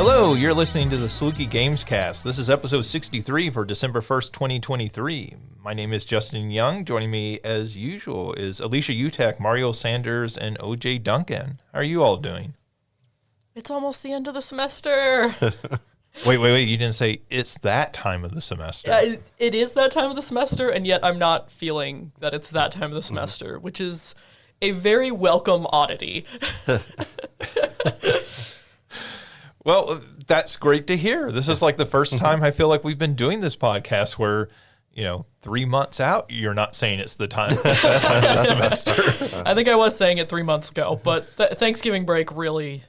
Hello, you're listening to the Saluki Gamescast. This is episode 63 for December 1st, 2023. My name is Justin Young. Joining me, as usual, is Alicia Utecht, Mario Sanders, and OJ Duncan. How are you all doing? It's almost the end of the semester. Wait. You didn't say it's that time of the semester. Yeah, it is that time of the semester, and yet I'm not feeling that it's that time of the semester, which is a very welcome oddity. Well, that's great to hear. This is like the first time I feel like we've been doing this podcast where, 3 months out, you're not saying it's the time of the semester. I think I was saying it 3 months ago, but Thanksgiving break really,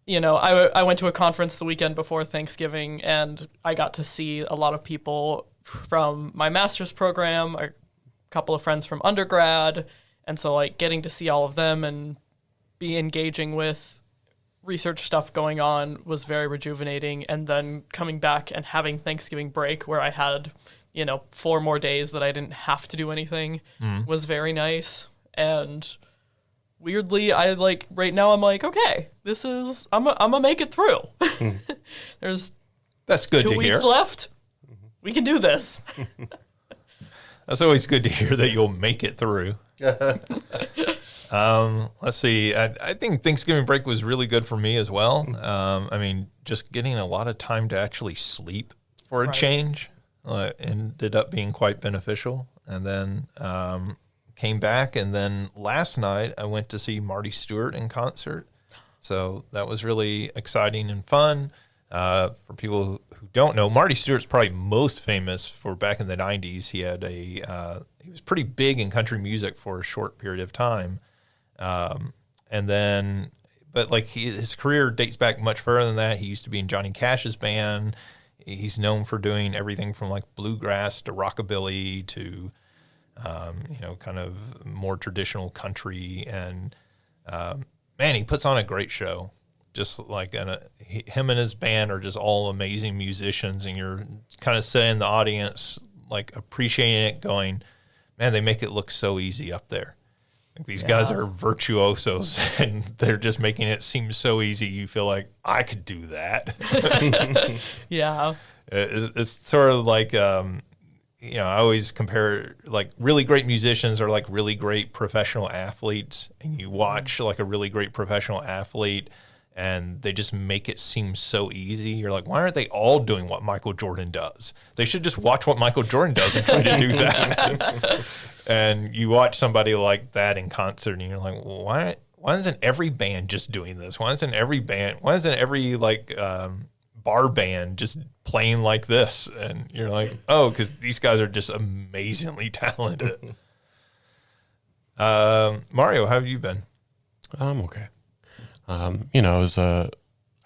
I went to a conference the weekend before Thanksgiving, and I got to see a lot of people from my master's program, a couple of friends from undergrad, and so getting to see all of them and be engaging with research stuff going on was very rejuvenating. And then coming back and having Thanksgiving break where I had, 4 more days that I didn't have to do anything was very nice. And weirdly, right now I'm like, okay, I'm gonna make it through. That's good to hear. 2 weeks left. We can do this. That's always good to hear that you'll make it through. Let's see. I think Thanksgiving break was really good for me as well. Just getting a lot of time to actually sleep for a change ended up being quite beneficial. And then came back, and then last night I went to see Marty Stewart in concert. So that was really exciting and fun. For people who don't know, Marty Stewart's probably most famous for back in the 90s. He had he was pretty big in country music for a short period of time. His career dates back much further than that. He used to be in Johnny Cash's band. He's known for doing everything from bluegrass to rockabilly to, kind of more traditional country. And, he puts on a great show. Just him and his band are just all amazing musicians, and you're kind of sitting in the audience, appreciating it, going, man, they make it look so easy up there. These guys are virtuosos, and they're just making it seem so easy. You feel like I could do that. Yeah. It's sort of I always compare really great musicians are really great professional athletes, and you watch a really great professional athlete, and they just make it seem so easy. You're like, why aren't they all doing what Michael Jordan does? They should just watch what Michael Jordan does and try to do that. And you watch somebody like that in concert, and you're like, well, why isn't every band just doing this? Why isn't every bar band just playing like this? And you're like, oh, because these guys are just amazingly talented. Mario, how have you been? I'm okay. I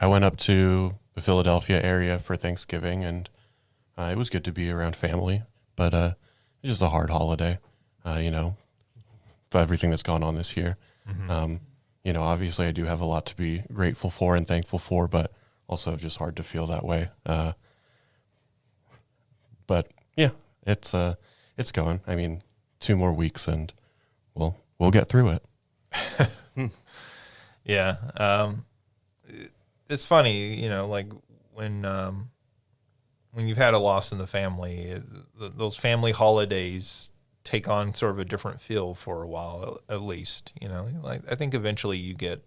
went up to the Philadelphia area for Thanksgiving, and it was good to be around family, but it's just a hard holiday, for everything that's gone on this year. Mm-hmm. Obviously I do have a lot to be grateful for and thankful for, but also just hard to feel that way. But yeah, it's going. 2 more weeks and we'll get through it. Yeah. It's funny, when you've had a loss in the family, those family holidays take on sort of a different feel for a while, at least, I think eventually you get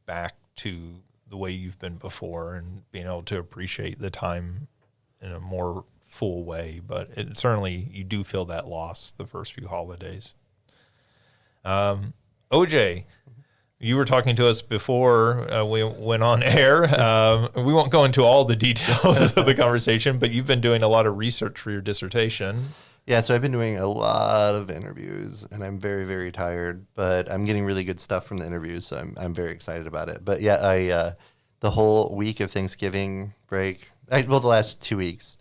back to the way you've been before and being able to appreciate the time in a more full way. But certainly you do feel that loss the first few holidays. OJ, you were talking to us before we went on air. We won't go into all the details of the conversation, but you've been doing a lot of research for your dissertation. Yeah, so I've been doing a lot of interviews, and I'm very, very tired, but I'm getting really good stuff from the interviews, so I'm very excited about it. But yeah, the whole week of Thanksgiving break, the last 2 weeks,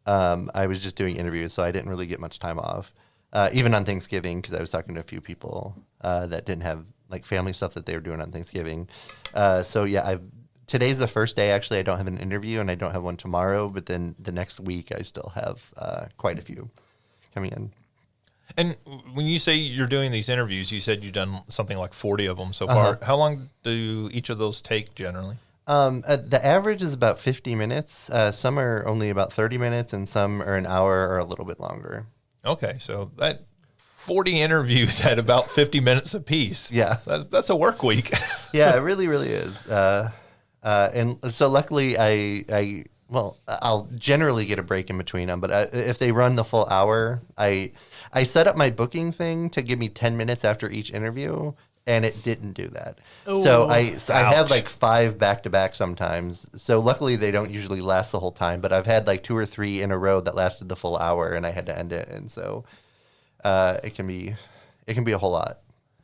I was just doing interviews, so I didn't really get much time off, even on Thanksgiving, because I was talking to a few people that didn't have family stuff that they were doing on Thanksgiving. So yeah, today's the first day, actually, I don't have an interview, and I don't have one tomorrow, but then the next week I still have quite a few coming in. And when you say you're doing these interviews, you said you've done something like 40 of them so far. How long do each of those take generally? The average is about 50 minutes. Some are only about 30 minutes, and some are an hour or a little bit longer. Okay, so that 40 interviews at about 50 minutes apiece. Yeah. That's a work week. Yeah, it really, really is. And so luckily I'll generally get a break in between them, but if they run the full hour, I set up my booking thing to give me 10 minutes after each interview, and it didn't do that. Ooh. So I have like 5 back-to-back sometimes. So luckily they don't usually last the whole time, but I've had like 2 or 3 in a row that lasted the full hour, and I had to end it. And so it can be a whole lot.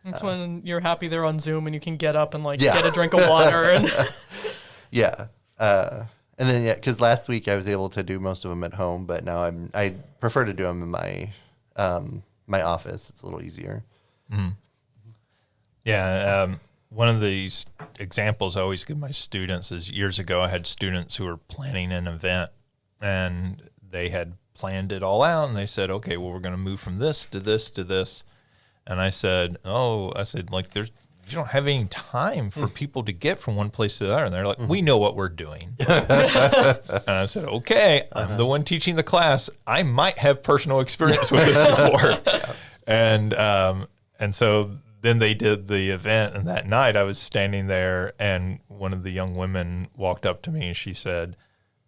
That's when you're happy they're on Zoom and you can get up and like Yeah. get a drink of water. And Yeah. And then, because last week I was able to do most of them at home, but now I prefer to do them in my office. It's a little easier. Mm-hmm. Yeah. One of these examples I always give my students is years ago I had students who were planning an event, and they had planned it all out, and they said, okay, well, we're going to move from this to this to this. And I said, like, you don't have any time for people to get from one place to the other. And they're like, we know what we're doing. And I said, okay, I'm the one teaching the class. I might have personal experience with this before. And so then they did the event. And that night I was standing there, and one of the young women walked up to me and she said,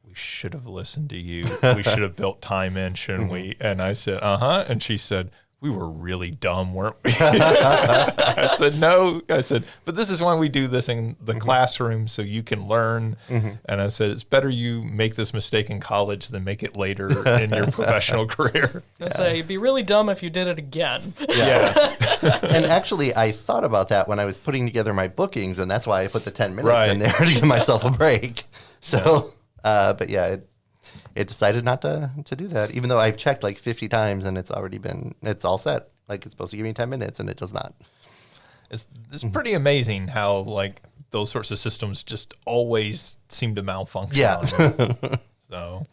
we should have listened to you. We should have built time in, shouldn't we? And I said, uh-huh. And she said, we were really dumb, weren't we? I said, no. I said, but this is why we do this in the classroom, so you can learn. And I said, it's better you make this mistake in college than make it later in your professional career. I say, it'd be really dumb if you did it again. Yeah. And actually, I thought about that when I was putting together my bookings, and that's why I put the 10 minutes Right. in there to give myself a break. So, but yeah, it decided not to do that, even though I've checked like 50 times and it's all set. Like, it's supposed to give me 10 minutes, and it does not. It's pretty amazing how, like, those sorts of systems just always seem to malfunction. Yeah. on you. So,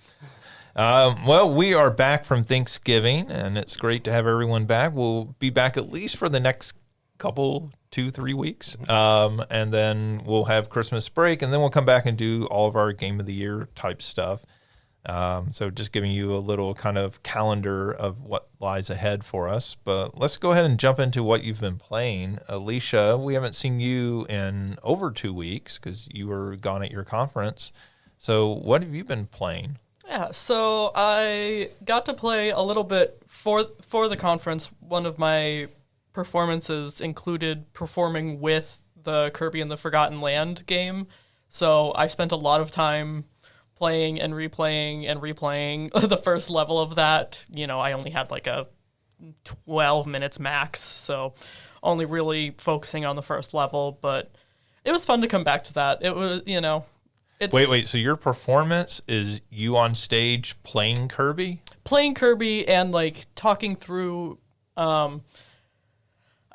well, we are back from Thanksgiving, and it's great to have everyone back. We'll be back at least for the next couple, 2-3 weeks. And then we'll have Christmas break, and then we'll come back and do all of our Game of the Year type stuff. So just giving you a little kind of calendar of what lies ahead for us. But let's go ahead and jump into what you've been playing. Alicia, we haven't seen you in over 2 weeks because you were gone at your conference. So what have you been playing? Yeah, so I got to play a little bit for the conference. One of my performances included performing with the Kirby and the Forgotten Land game. So I spent a lot of time playing and replaying the first level of that. You know, I only had like a 12 minutes max, so only really focusing on the first level, but it was fun to come back to that. It was, you know, it's... Wait, so your performance is you on stage playing Kirby? Playing Kirby and like talking through, I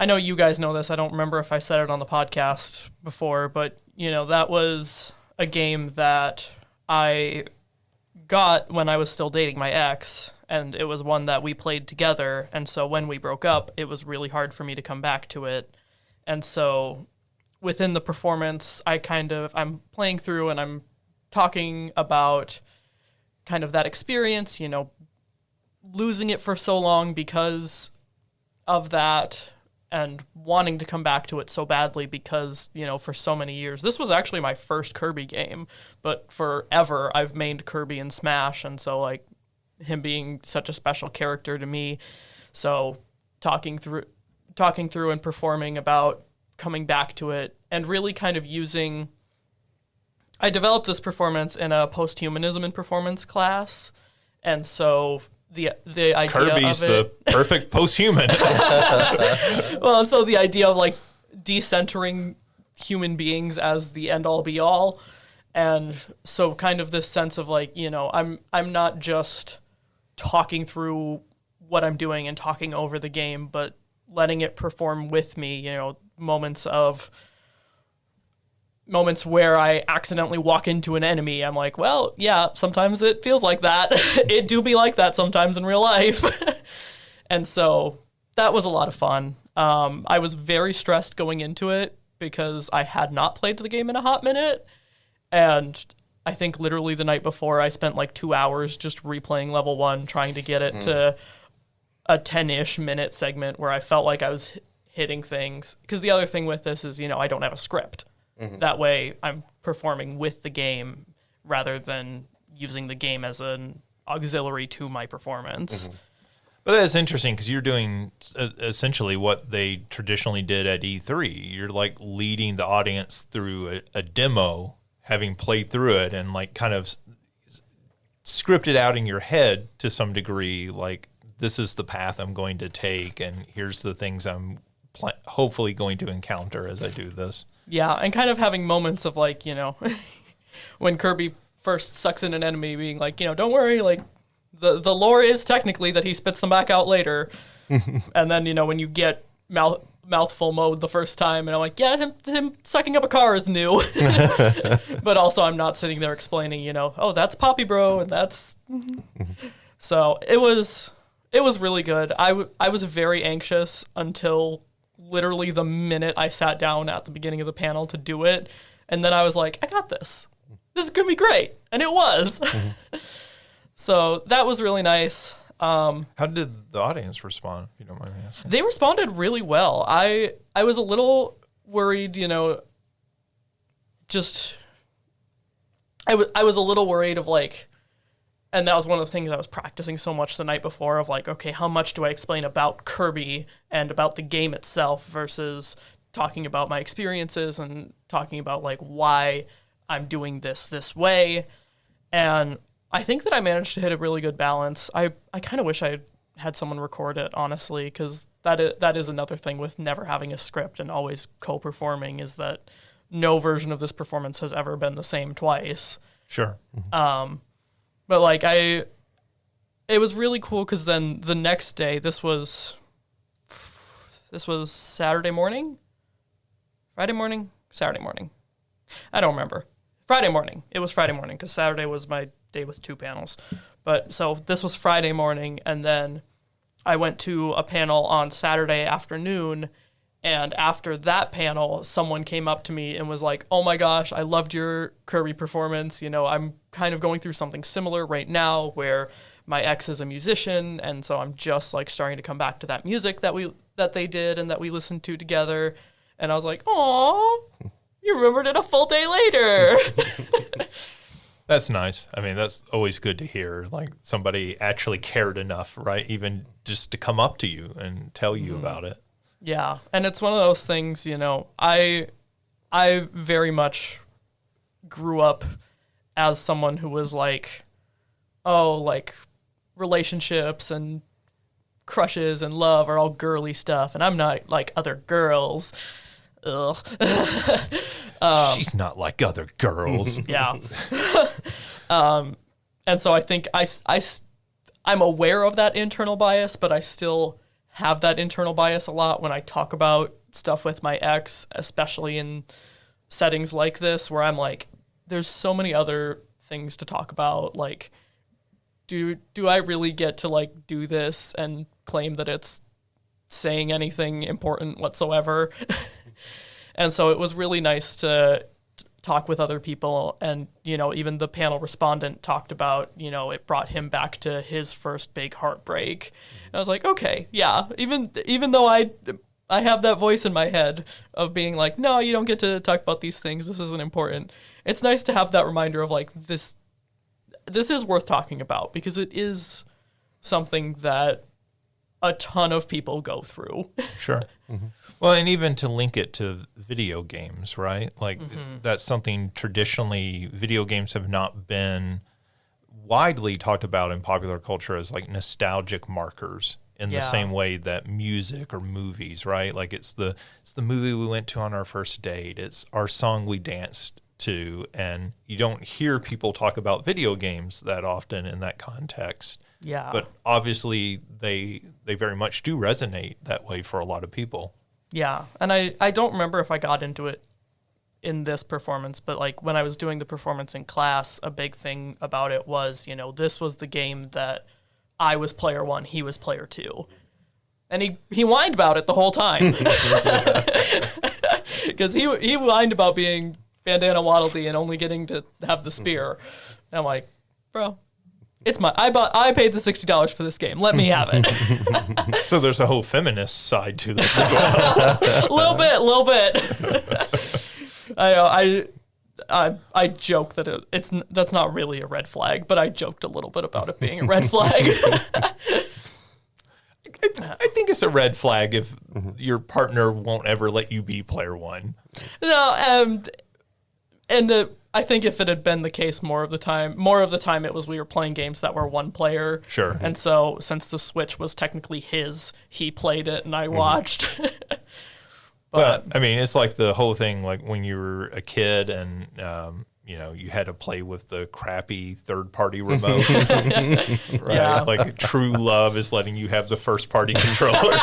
know you guys know this, I don't remember if I said it on the podcast before, but you know, that was a game that I got when I was still dating my ex, and it was one that we played together, and so when we broke up, it was really hard for me to come back to it. And so within the performance, I'm playing through and I'm talking about kind of that experience, you know, losing it for so long because of that, and wanting to come back to it so badly because, you know, for so many years. This was actually my first Kirby game, but forever I've mained Kirby in Smash, and so, like, him being such a special character to me. So talking through and performing about coming back to it, and really kind of using... I developed this performance in a post-humanism in performance class, and so... The idea Kirby's of it, the perfect post-human. well, so the idea of like decentering human beings as the end-all be-all, and so kind of this sense of like, you know, I'm not just talking through what I'm doing and talking over the game, but letting it perform with me. You know, moments where I accidentally walk into an enemy, I'm like, well, yeah, sometimes it feels like that. It do be like that sometimes in real life. And so that was a lot of fun. I was very stressed going into it because I had not played the game in a hot minute. And I think literally the night before, I spent like 2 hours just replaying level 1, trying to get it to a 10-ish minute segment where I felt like I was hitting things. Because the other thing with this is, I don't have a script. That way I'm performing with the game rather than using the game as an auxiliary to my performance. But that's interesting because you're doing essentially what they traditionally did at E3. You're like leading the audience through a demo, having played through it, and like kind of scripted out in your head to some degree, like this is the path I'm going to take, and here's the things I'm hopefully going to encounter as I do this. Yeah, and kind of having moments of like, when Kirby first sucks in an enemy, being like, don't worry, like the lore is technically that he spits them back out later. And then, when you get mouthful mode the first time, and I'm like, yeah, him sucking up a car is new. But also I'm not sitting there explaining, oh, that's Poppy Bro, and that's... So it was really good. I was very anxious until literally the minute I sat down at the beginning of the panel to do it. And then I was like, I got this. This is going to be great. And it was. So that was really nice. How did the audience respond, if you don't mind me asking? They responded really well. I was a little worried, just... I was a little worried of like... And that was one of the things I was practicing so much the night before of like, okay, how much do I explain about Kirby and about the game itself versus talking about my experiences and talking about like why I'm doing this way. And I think that I managed to hit a really good balance. I kind of wish I had someone record it, honestly, because that is another thing with never having a script and always co-performing is that no version of this performance has ever been the same twice. Sure. But like it was really cool because then the next day, this was Saturday morning, Friday morning, Saturday morning. I don't remember. Friday morning. It was Friday morning because Saturday was my day with 2 panels. But so this was Friday morning, and then I went to a panel on Saturday afternoon. And after that panel, someone came up to me and was like, oh my gosh, I loved your Kirby performance. I'm kind of going through something similar right now where my ex is a musician. And so I'm just like starting to come back to that music that they did and that we listened to together. And I was like, aw, you remembered it a full day later. That's nice. I mean, that's always good to hear. Like somebody actually cared enough, right? Even just to come up to you and tell you about it. Yeah, and it's one of those things, I very much grew up as someone who was like, oh, like relationships and crushes and love are all girly stuff, and I'm not like other girls. Ugh. She's not like other girls. Yeah. And so I think I'm aware of that internal bias, but I still have that internal bias a lot when I talk about stuff with my ex, especially in settings like this where I'm like, there's so many other things to talk about. Like, do I really get to like do this and claim that it's saying anything important whatsoever? And so it was really nice to talk with other people. And, even the panel respondent talked about, it brought him back to his first big heartbreak. And I was like, okay, yeah, even though I have that voice in my head of being like, no, you don't get to talk about these things. This isn't important. It's nice to have that reminder of like, this is worth talking about because it is something that a ton of people go through. Sure. Mm-hmm. Well, and even to link it to video games, right? Like that's something traditionally video games have not been widely talked about in popular culture as like nostalgic markers in the same way that music or movies, right? Like it's the movie we went to on our first date. It's our song we danced to, and you don't hear people talk about video games that often in that context. Yeah. But obviously they very much do resonate that way for a lot of people. Yeah. And I don't remember if I got into it in this performance, but like when I was doing the performance in class, a big thing about it was, this was the game that I was player 1, he was player 2. And he whined about it the whole time. Because he whined about being bandana Waddle Dee and only getting to have the spear. And I'm like, bro, it's I paid the $60 for this game. Let me have it. So there's a whole feminist side to this as well. A little bit. I joke that that's not really a red flag, but I joked a little bit about it being a red flag. I think it's a red flag if your partner won't ever let you be player one. No, I think if it had been the case more of the time it was we were playing games that were one player. Sure. And so since the Switch was technically his, he played it and I watched. But I mean, it's like the whole thing, like when you were a kid and, you had to play with the crappy third-party remote, right? Yeah. Like true love is letting you have the first-party controller.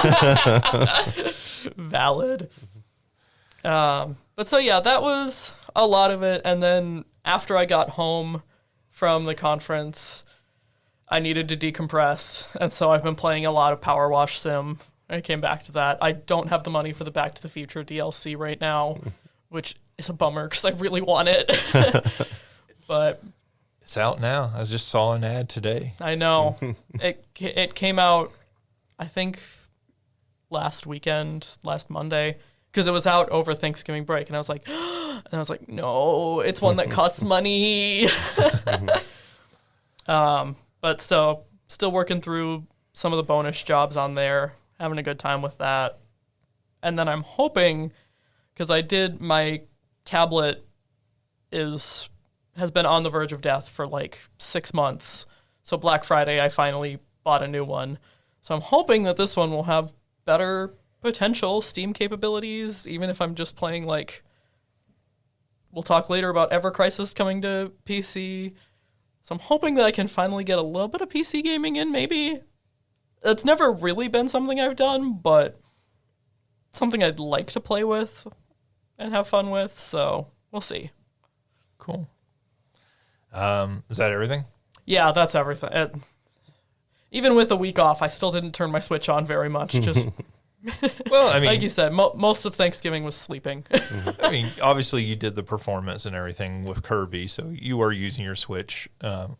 Valid. But so yeah, that was a lot of it. And then after I got home from the conference, I needed to decompress. And so I've been playing a lot of Power Wash Sim. I came back to that. I don't have the money for the Back to the Future DLC right now, which is a bummer because I really want it. But It's out now. I just saw an ad today. I know. It came out, I think, last Monday, because it was out over Thanksgiving break, and I was like, no, it's one that costs money. But still working through some of the bonus jobs on there, having a good time with that. And then I'm hoping, because my tablet has been on the verge of death for like 6 months. So Black Friday, I finally bought a new one. So I'm hoping that this one will have better potential Steam capabilities, even if I'm just playing like, we'll talk later about Ever Crisis coming to PC. So I'm hoping that I can finally get a little bit of PC gaming in, maybe. It's never really been something I've done, but something I'd like to play with and have fun with, so we'll see. Cool. Is that everything? Yeah, that's everything. Even with a week off, I still didn't turn my Switch on very much. Just Well, I mean, like you said, most of Thanksgiving was sleeping. I mean, obviously you did the performance and everything with Kirby, so you are using your Switch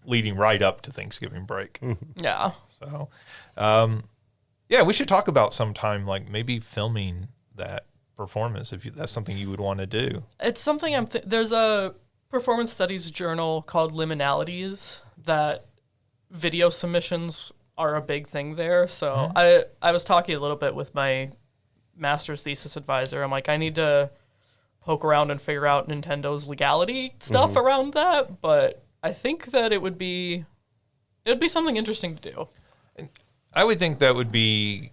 leading right up to Thanksgiving break. Yeah. So, yeah, we should talk about sometime, like maybe filming that performance if that's something you would want to do. It's something there's a performance studies journal called Liminalities that video submissions are a big thing there. So I was talking a little bit with my master's thesis advisor. I'm like, I need to poke around and figure out Nintendo's legality stuff around that, but I think that it would be something interesting to do. I would think that would be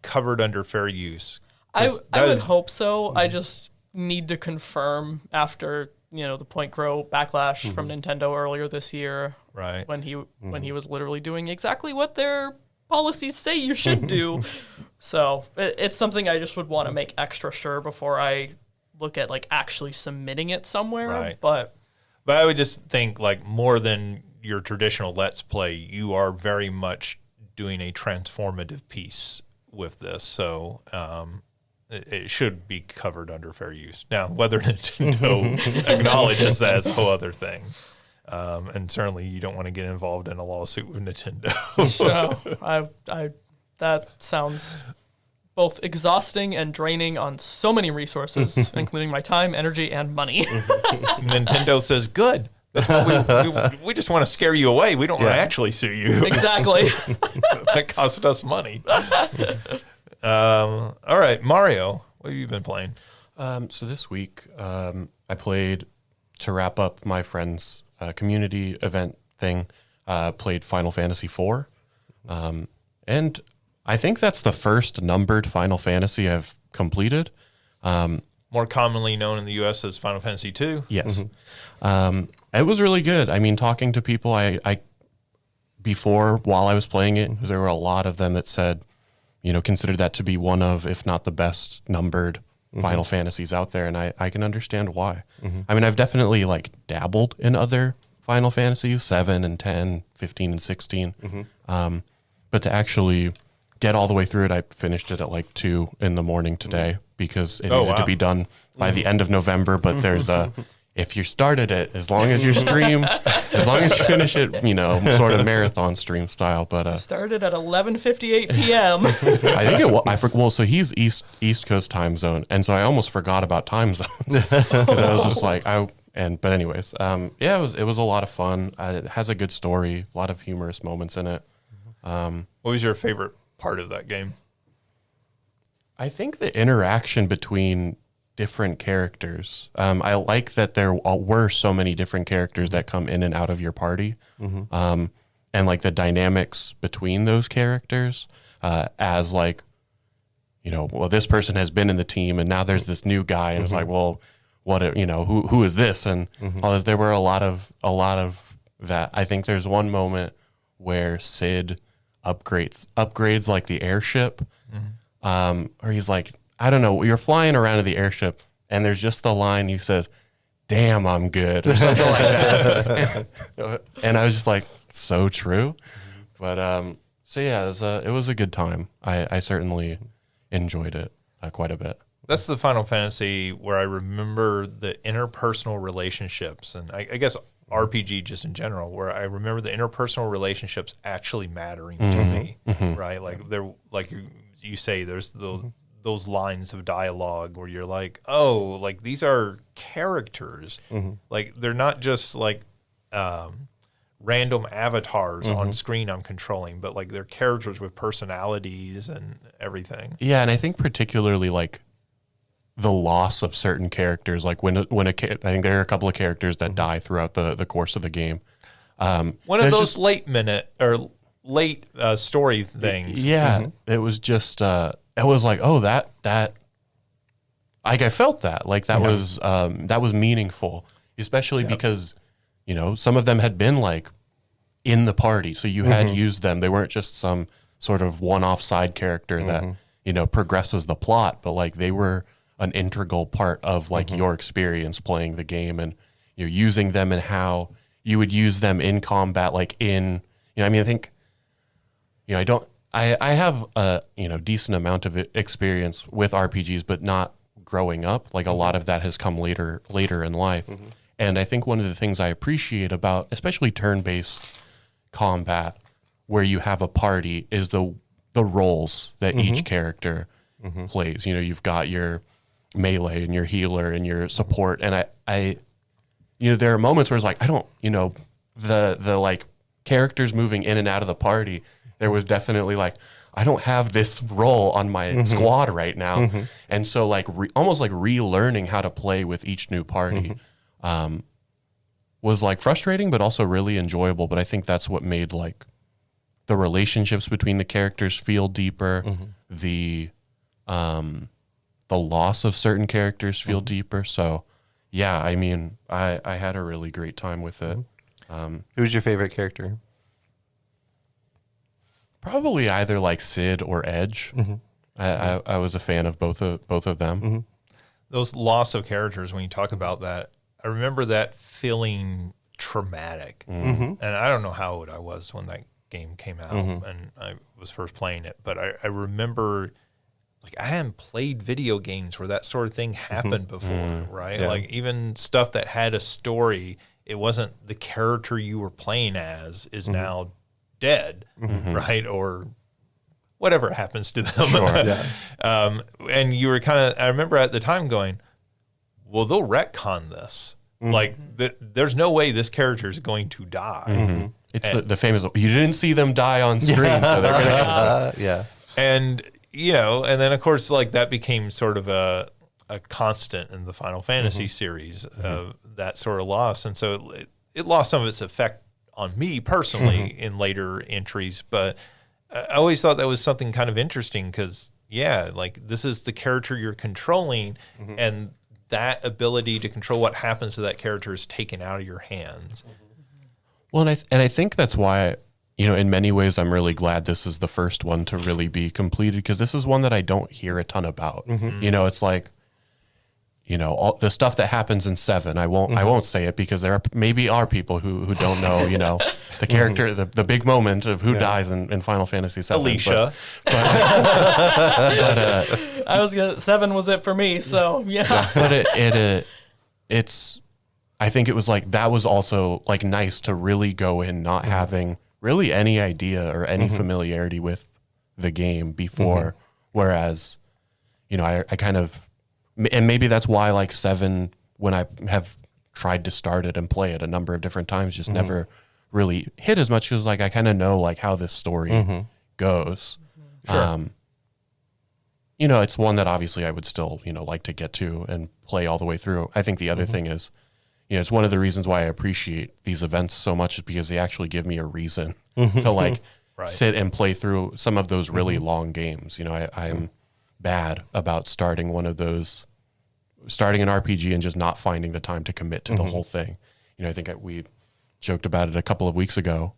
covered under fair use. I would hope so. I just need to confirm after, the Point Grow backlash from Nintendo earlier this year. Right. When he was literally doing exactly what their policies say you should do. So it's something I just would want to make extra sure before I look at like actually submitting it somewhere. Right. But I would just think like more than your traditional Let's Play, you are very much doing a transformative piece with this. So it should be covered under fair use. Now, whether Nintendo acknowledges that is a whole other thing. And certainly you don't want to get involved in a lawsuit with Nintendo. no, that sounds both exhausting and draining on so many resources, including my time, energy, and money. Nintendo says, good. That's what we just want to scare you away. We don't want to actually sue you. Exactly. That cost us money. All right, Mario, what have you been playing? So this week, I played, to wrap up my friend's community event thing, played Final Fantasy IV. And I think that's the first numbered Final Fantasy I've completed. More commonly known in the U.S. as Final Fantasy II. Yes. It was really good. I mean, talking to people, while I was playing it, there were a lot of them that said, considered that to be one of, if not the best numbered Final Fantasies out there. And I can understand why. I mean, I've definitely like dabbled in other Final Fantasies, 7 and 10, 15 and 16. But to actually get all the way through it, I finished it at like 2 a.m. today because it needed to be done by the end of November. But there's if you started it, as long as you stream, as long as you finish it, sort of marathon stream style. But Started at 11:58 p.m. I think it was. Well, so he's East Coast time zone, and so I almost forgot about time zones because I was just like But anyways, yeah, it was a lot of fun. It has a good story, a lot of humorous moments in it. What was your favorite part of that game? I think the interaction between different characters. I like that there were so many different characters that come in and out of your party, and like the dynamics between those characters, as like, well, this person has been in the team, and now there's this new guy, and it's like, well, what, who is this? And there were a lot of that. I think there's one moment where Sid upgrades like the airship, or he's like, I don't know, you're flying around in the airship, and there's just the line he says, "Damn, I'm good," or something like that. And I was just like, so true. But so yeah, it was a good time. I certainly enjoyed it quite a bit. That's the Final Fantasy where I remember the interpersonal relationships, and I guess RPG just in general, where I remember the interpersonal relationships actually mattering to me, right? Like like you say, there's those lines of dialogue where you're like, oh, like these are characters. Like they're not just like random avatars on screen I'm controlling, but like they're characters with personalities and everything. Yeah, and I think particularly like the loss of certain characters, like I think there are a couple of characters that die throughout the course of the game. One of those late story things. Yeah, it was just it was like, oh, that like I felt that like that was meaningful, especially because some of them had been like in the party, so you had used them. They weren't just some sort of one-off side character that progresses the plot, but like they were an integral part of like your experience playing the game, and you're using them and how you would use them in combat, like in I think I have a decent amount of experience with RPGs, but not growing up. Like a lot of that has come later in life. And I think one of the things I appreciate about especially turn-based combat where you have a party is the roles that each character plays. You've got your melee and your healer and your support, and I there are moments where it's like I don't the like characters moving in and out of the party, there was definitely like I don't have this role on my squad right now, and so like almost like relearning how to play with each new party was like frustrating but also really enjoyable. But I think that's what made like the relationships between the characters feel deeper, the loss of certain characters feel deeper. So yeah, I mean, I had a really great time with it. Who's your favorite character? Probably either like Sid or Edge. I was a fan of both of them. Those loss of characters, when you talk about that, I remember that feeling traumatic. And I don't know how old I was when that game came out and I was first playing it, but I remember like I hadn't played video games where that sort of thing happened before, right? Yeah. Like even stuff that had a story, it wasn't the character you were playing as is now dead, right? Or whatever happens to them. Sure. And you were kind of, I remember at the time going, well, they'll retcon this. Like there's no way this character is going to die. It's the famous, you didn't see them die on screen, so they're going to And, and then of course, like that became sort of a constant in the Final Fantasy series of that sort of loss. And so it lost some of its effect on me personally in later entries, but I always thought that was something kind of interesting because, like this is the character you're controlling and that ability to control what happens to that character is taken out of your hands. Well, and I think that's why, in many ways, I'm really glad this is the first one to really be completed because this is one that I don't hear a ton about. It's like, all the stuff that happens in 7. I won't say it because there are people who don't know, the character, the big moment of who dies in Final Fantasy 7. Alicia. But I was 7 was it for me, so yeah. But it's I think it was like that was also like nice to really go in not having really any idea or any familiarity with the game before. Whereas, you know, I kind of, and maybe that's why like 7, when I have tried to start it and play it a number of different times, just never really hit as much, because like I kind of know like how this story goes. Sure. You know, it's one that obviously I would still, you know, like to get to and play all the way through. I think the other thing is, you know, it's one of the reasons why I appreciate these events so much, is because they actually give me a reason to like sit and play through some of those really long games. You know, I'm bad about starting an RPG and just not finding the time to commit to the whole thing. You know, I think we joked about it a couple of weeks ago.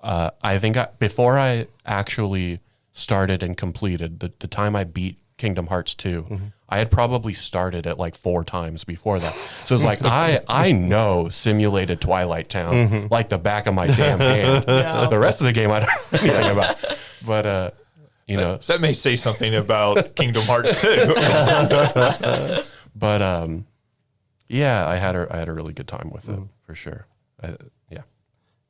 I think before I actually started and completed the time I beat Kingdom Hearts 2, I had probably started it like 4 times before that. So it's like, I know simulated Twilight Town like the back of my damn hand. Yeah. The rest of the game I don't know anything about. But, you know. That may say something about Kingdom Hearts too. But, yeah, I had a really good time with it, for sure. Yeah.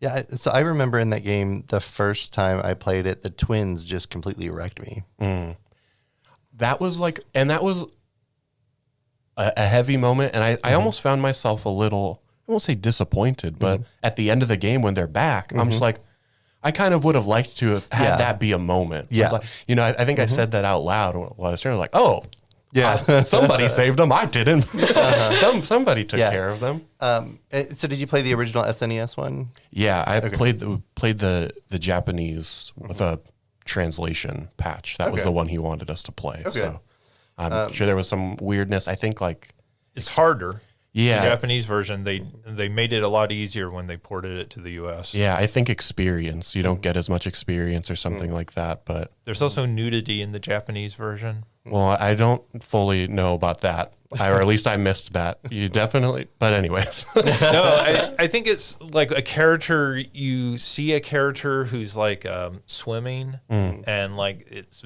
Yeah, so I remember in that game, the first time I played it, the twins just completely wrecked me. That was like, and that was a heavy moment. And I almost found myself a little, I won't say disappointed, but at the end of the game when they're back, I'm just like, I kind of would have liked to have had that be a moment. Yeah. I was like, you know, I think I said that out loud while I was like, oh, yeah, somebody saved them. I didn't. Somebody took care of them. So did you play the original SNES one? Yeah, I played the Japanese with a translation patch. That was the one he wanted us to play. So I'm sure there was some weirdness. I think like It's harder. Yeah. The Japanese version, they made it a lot easier when they ported it to the US. Yeah, I think experience. You don't get as much experience or something like that. But There's also nudity in the Japanese version. well, I don't fully know about that. Or at least I missed that. You definitely. But anyways. No, I think it's like a character, you see a character who's like swimming and like it's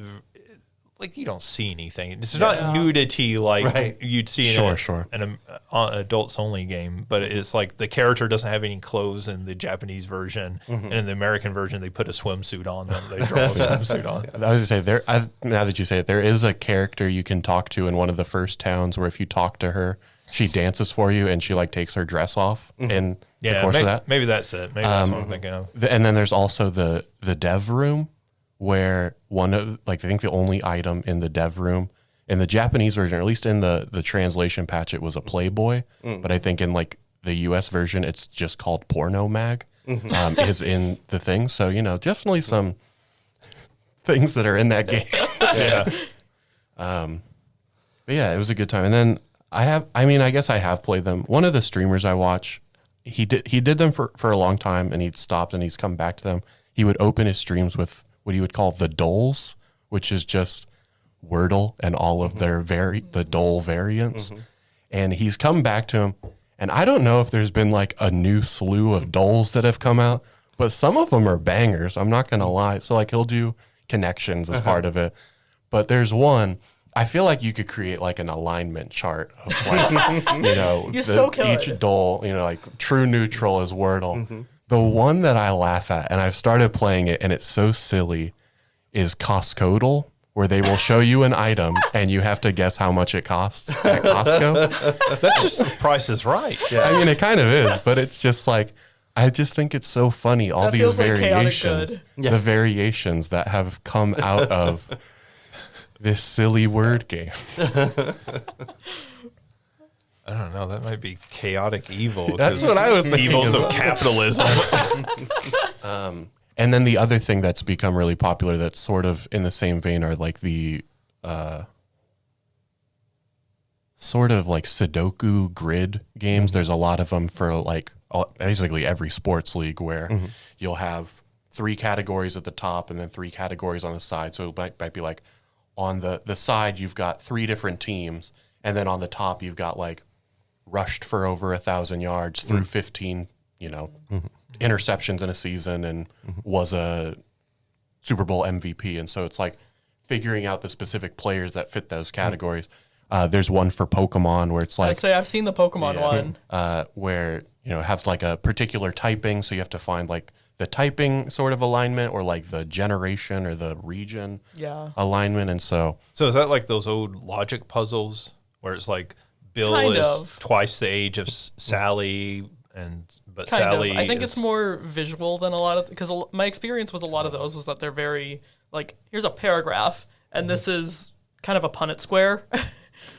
like you don't see anything. It's not nudity like you'd see in an adults only game, but it's like the character doesn't have any clothes in the Japanese version, and in the American version they put a swimsuit on them. They draw a swimsuit on. I was going to say, now that you say it, there is a character you can talk to in one of the first towns where if you talk to her, she dances for you and she like takes her dress off in the course of that. Maybe that's it. Maybe that's what I'm thinking of. And then there's also the dev room, where one of like I think the only item in the dev room in the Japanese version, or at least in the translation patch, it was a Playboy, but I think in like the US version it's just called Porno Mag is in the thing. So you know, definitely some things that are in that game. But yeah, it was a good time. And then I guess I have played them. One of the streamers I watch, he did them for a long time, and he'd stopped and he's come back to them. He would open his streams with what he would call the doles, which is just Wordle and all of their the dole variants. And he's come back to him, and I don't know if there's been like a new slew of doles that have come out, but some of them are bangers. I'm not gonna lie. So like he'll do connections as part of it, but there's one. I feel like you could create like an alignment chart of like, you know, each dole, you know, like true neutral is Wordle. The one that I laugh at, and I've started playing it, and it's so silly, is Costcodal, where they will show you an item, and you have to guess how much it costs at Costco. That's just the Price is Right. Yeah. I mean, it kind of is, but it's just like, I just think it's so funny, all these variations, the variations that have come out of this silly word game. I don't know. That might be chaotic evil. That's what I was thinking. Evils of capitalism. And then the other thing that's become really popular that's sort of in the same vein are like the sort of like Sudoku grid games. There's a lot of them for like basically every sports league where you'll have 3 categories at the top and then 3 categories on the side. So it might be like on the side you've got 3 different teams, and then on the top you've got like rushed for over 1,000 yards, through 15, you know, interceptions in a season, and was a Super Bowl MVP. And so it's like figuring out the specific players that fit those categories. There's one for Pokemon where it's I'd like say I've seen the Pokemon one. where it has like a particular typing, so you have to find like the typing sort of alignment or like the generation or the region alignment, and so is that like those old logic puzzles where it's like Bill Kind is of. twice the age of Sally, but Kind Sally of. I think is, it's more visual than a lot of, because my experience with a lot of those was that they're very like, here's a paragraph, and this is kind of a Punnett square.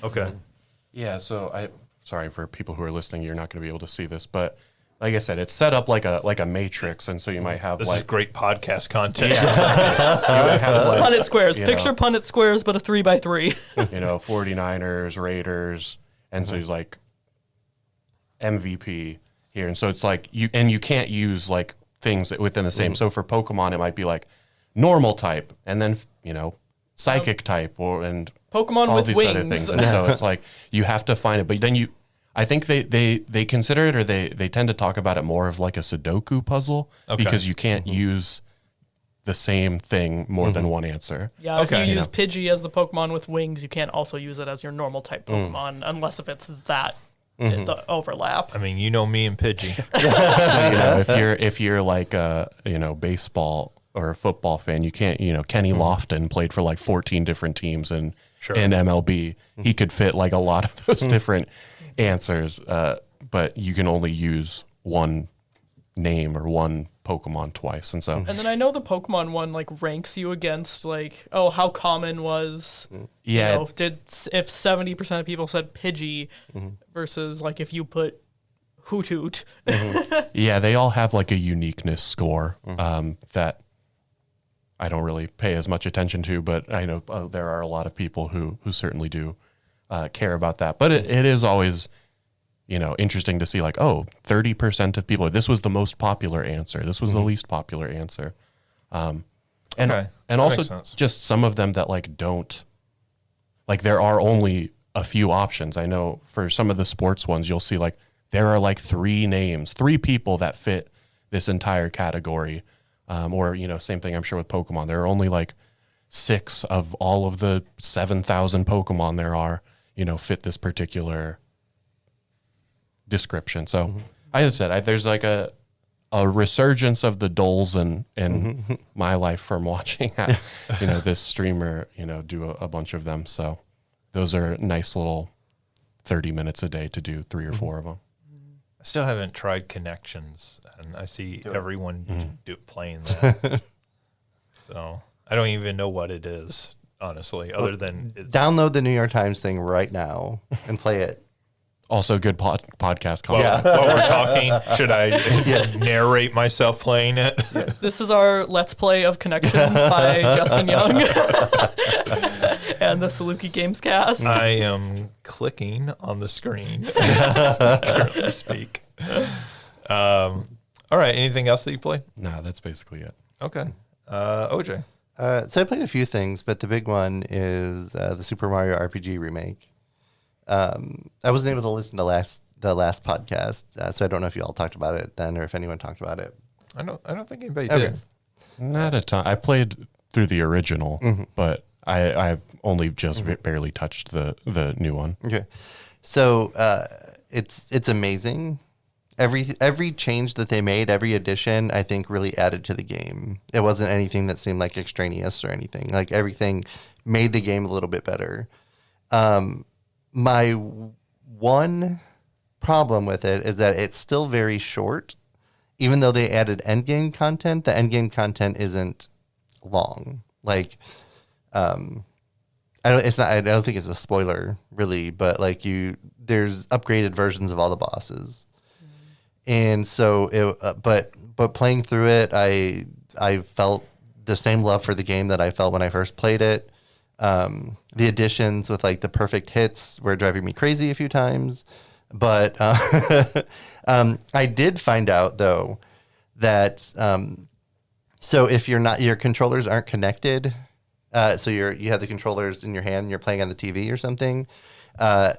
okay. yeah. So sorry for people who are listening, you're not going to be able to see this, but like I said, it's set up like a matrix, and so you might have This like is great podcast content. you might have like, Punnett squares. you Picture know. Punnett squares, but a 3x3. 49ers, Raiders, and so he's like MVP here, and so it's like you can't use like things within the same. So for Pokemon, it might be like normal type, and then psychic type, and Pokemon all with these wings. other things, and so it's like you have to find it. But then I think they consider it, or they tend to talk about it more of like a Sudoku puzzle because you can't use the same thing more than one answer. Yeah, if you Okay. use Pidgey as the Pokemon with wings, you can't also use it as your normal type Pokemon unless if it's that the overlap. I mean, you know me and Pidgey. So, if you're like a baseball or a football fan, you can't, Kenny Lofton played for like 14 different teams in MLB. He could fit like a lot of those different answers, but you can only use one name or one Pokemon twice, and so And then I know the Pokemon one like ranks you against like, oh, how common was if 70% of people said Pidgey versus like if you put Hoothoot. yeah, they all have like a uniqueness score that I don't really pay as much attention to, but I know there are a lot of people who certainly do care about that. But it is always, interesting to see like, 30% of people, this was the most popular answer. This was the least popular answer. And Okay. That also makes sense. just some of them that like don't, like there are only a few options. I know for some of the sports ones, you'll see like there are like three people that fit this entire category. Or, same thing I'm sure with Pokemon. There are only like 6 of all of the 7,000 Pokemon there are, fit this particular description. So I said, there's like a resurgence of the dulls in my life from watching, this streamer, do a bunch of them. So those are nice little 30 minutes a day to do 3 or 4 of them. I still haven't tried Connections, and I see everyone playing that. So I don't even know what it is, honestly, other than Download the New York Times thing right now and play it. Also good podcast while, content. while we're talking, should I narrate myself playing it? This is our Let's Play of Connections by Justin Young and the Saluki Gamescast. I am clicking on the screen as we currently speak. All right. Anything else that you played? No, that's basically it. Okay. OJ. So I played a few things, but the big one is the Super Mario RPG remake. I wasn't able to listen to the last podcast, so I don't know if you all talked about it then or if anyone talked about it. I don't think anybody Okay. did. Not a ton. I played through the original, but I've only just barely touched the new one. Okay, so it's amazing. Every change that they made, every addition, I think really added to the game. It wasn't anything that seemed like extraneous or anything. Like everything made the game a little bit better. My one problem with it is that it's still very short. Even though they added endgame content, the endgame content isn't long. Like, I don't think it's a spoiler really, but like there's upgraded versions of all the bosses, and so but playing through it, I felt the same love for the game that I felt when I first played it. The additions with like the perfect hits were driving me crazy a few times, but I did find out though that so if your controllers aren't connected, so you have the controllers in your hand and you're playing on the TV or something, a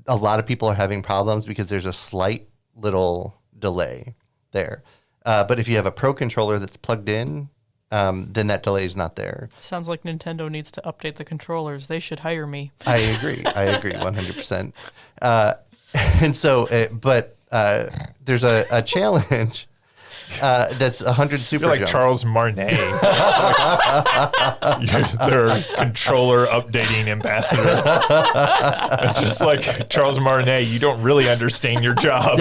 lot of people are having problems because there's a slight little delay there. But if you have a pro controller that's plugged in, then that delay is not there. Sounds like Nintendo needs to update the controllers. They should hire me. I agree 100%. And so, there's a challenge that's 100 super You're like jumps. Charles Martinet. You're their controller updating ambassador. And just like Charles Martinet, you don't really understand your job.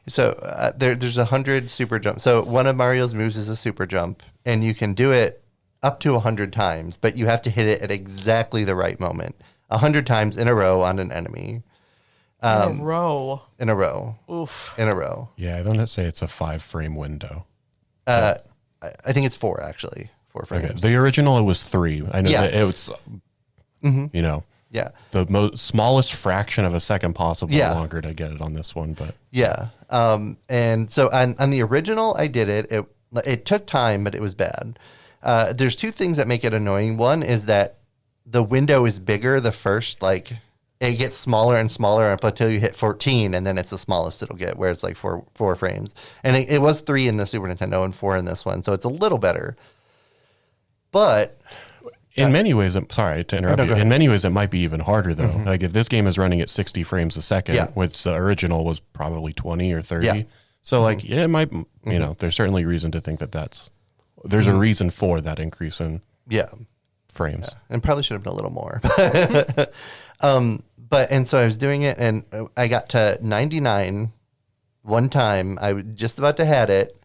So there's 100 super jumps. So one of Mario's moves is a super jump, and you can do it up to 100 times, but you have to hit it at exactly the right moment. 100 times in a row on an enemy. In a row. In a row. Oof. In a row. Yeah, I don't say it's a 5-frame window. I think it's 4, actually. 4 frames. Okay. The original, it was 3. I know Yeah. that it was, Yeah. the smallest fraction of a second possible Yeah. longer to get it on this one, but Yeah. And so on the original, I did it. It took time, but it was bad. There's 2 things that make it annoying. One is that the window is bigger the first, it gets smaller and smaller up until you hit 14, and then it's the smallest it'll get, where it's like 4 frames. And it was 3 in the Super Nintendo and 4 in this one, so it's a little better. But in many ways, sorry to interrupt no, you. go ahead. In many ways, it might be even harder though. Like if this game is running at 60 frames a second, Yeah. which the original was probably 20 or 30. Yeah. So it might, there's certainly reason to think there's a reason for that increase in yeah. frames. And probably should have been a little more. And so I was doing it, and I got to 99 one time. I was just about to had it,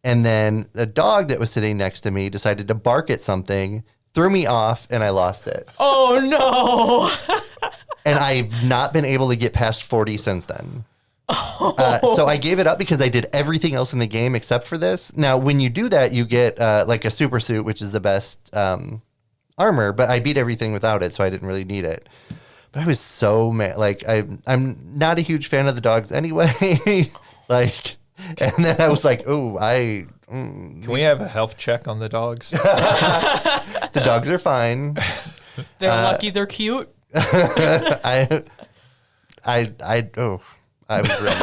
and then the dog that was sitting next to me decided to bark at something, threw me off, and I lost it. Oh, no. And I've not been able to get past 40 since then. So I gave it up because I did everything else in the game except for this. Now, when you do that, you get like a super suit, which is the best armor, but I beat everything without it, so I didn't really need it. But I was so mad. Like, I'm not a huge fan of the dogs anyway. And then I was like, oh, Can we have a health check on the dogs? the dogs are fine. They're lucky they're cute. I was ready.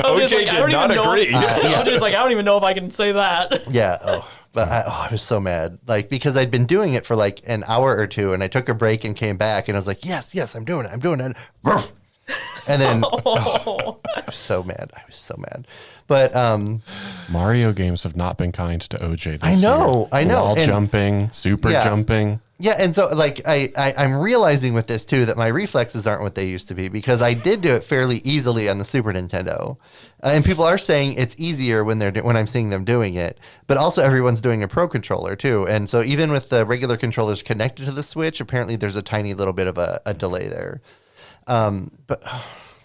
OJ did not agree. OJ's like, I don't even know if I can say that. Yeah. But I was so mad, because I'd been doing it for like an hour or 2, and I took a break and came back, and I was like, yes, I'm doing it. And then I was so mad. But Mario games have not been kind to OJ this I know. year. Wall And- jumping, super Yeah. jumping. yeah, and so I'm realizing with this too that my reflexes aren't what they used to be, because I did do it fairly easily on the Super Nintendo, and people are saying it's easier when I'm seeing them doing it. But also everyone's doing a Pro controller too, and so even with the regular controllers connected to the Switch, apparently there's a tiny little bit of a delay there. But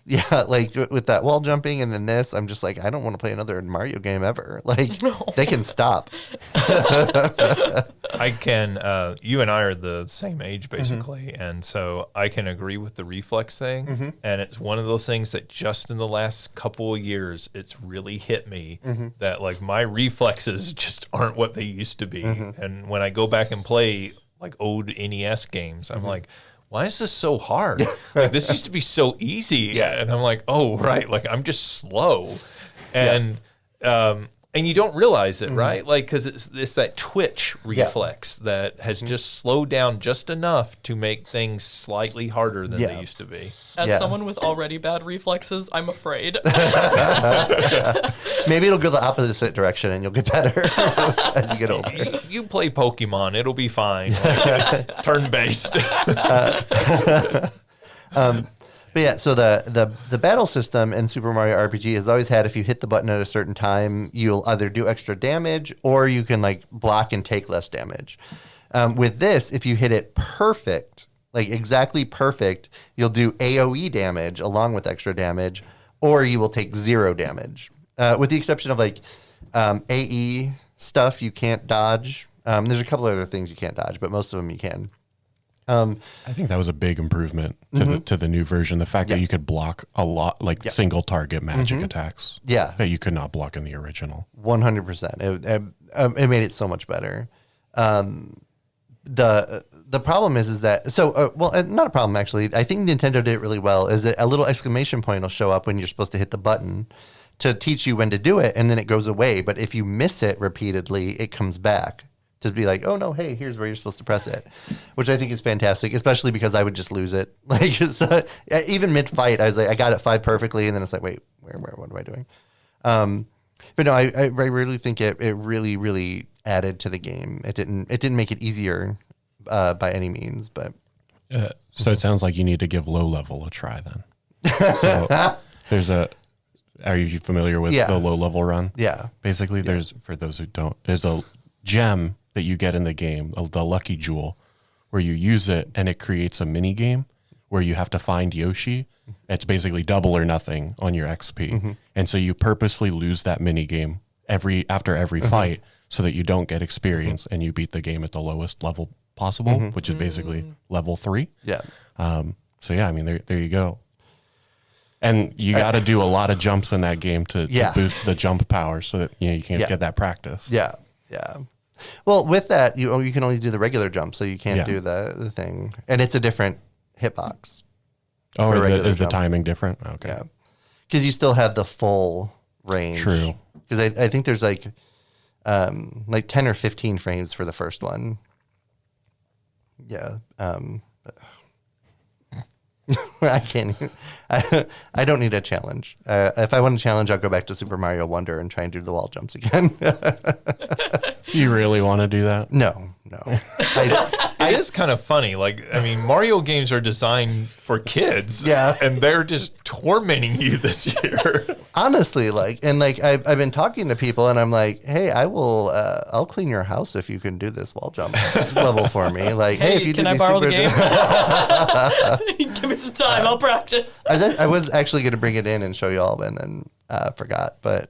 yeah, with that wall jumping and then this, I'm just like, I don't want to play another Mario game ever. They can stop. I can, you and I are the same age basically, and so I can agree with the reflex thing. And it's one of those things that just in the last couple of years, it's really hit me that my reflexes just aren't what they used to be. And when I go back and play old NES games, I'm like, why is this so hard? This used to be so easy. Yeah. And I'm like, oh, right. I'm just slow. And, and you don't realize it, right? Because it's that twitch reflex that has just slowed down just enough to make things slightly harder than they used to be. As someone with already bad reflexes, I'm afraid. Maybe it'll go the opposite direction and you'll get better as you get older. You play Pokemon, it'll be fine. It's turn-based. But yeah, so the battle system in Super Mario RPG has always had, if you hit the button at a certain time, you'll either do extra damage or you can block and take less damage. With this, if you hit it perfect, exactly perfect, you'll do AoE damage along with extra damage, or you will take 0 damage. With the exception of AE stuff you can't dodge. There's a couple other things you can't dodge, but most of them you can. I think that was a big improvement to the new version. The fact that you could block a lot, single target magic attacks. Yeah. That you could not block in the original. 100%. It made it so much better. The the problem is that not a problem actually. I think Nintendo did it really well. Is that a little exclamation point will show up when you're supposed to hit the button to teach you when to do it, and then it goes away. But if you miss it repeatedly, it comes back to be like, oh no, hey, here's where you're supposed to press it, which I think is fantastic, especially because I would just lose it. Like even mid fight, I was like, I got it 5 perfectly, and then it's like, wait, where what am I doing? But no, I really think it really, really added to the game. It didn't make it easier by any means, but so it sounds like you need to give low level a try then. So are you familiar with the low level run? Yeah. Basically, for those who don't, there's a gem that you get in the game, the lucky jewel, where you use it and it creates a mini game where you have to find Yoshi. It's basically double or nothing on your XP. And so you purposefully lose that mini game after every fight so that you don't get experience and you beat the game at the lowest level possible, which is basically level 3. Yeah. So yeah, I mean, there you go. And you got to do a lot of jumps in that game to boost the jump power so that you can get that practice. Yeah. Yeah. Well, with that, you can only do the regular jump, so you can't do the thing. And it's a different hitbox. Oh, is the timing different? Okay. Yeah. Because you still have the full range. True. Because I think there's like 10 or 15 frames for the first one. Yeah. I can't. I don't need a challenge. If I want a challenge, I'll go back to Super Mario Wonder and try and do the wall jumps again. You really want to do that? No. It is kind of funny. Like, I mean, Mario games are designed for kids. Yeah. And they're just tormenting you this year. Honestly, I've been talking to people and I'm like, hey, I'll clean your house if you can do this wall jump level for me. Like, hey, if you can I borrow the game? Give me some time. I'll practice. I was actually going to bring it in and show you all, and then forgot. But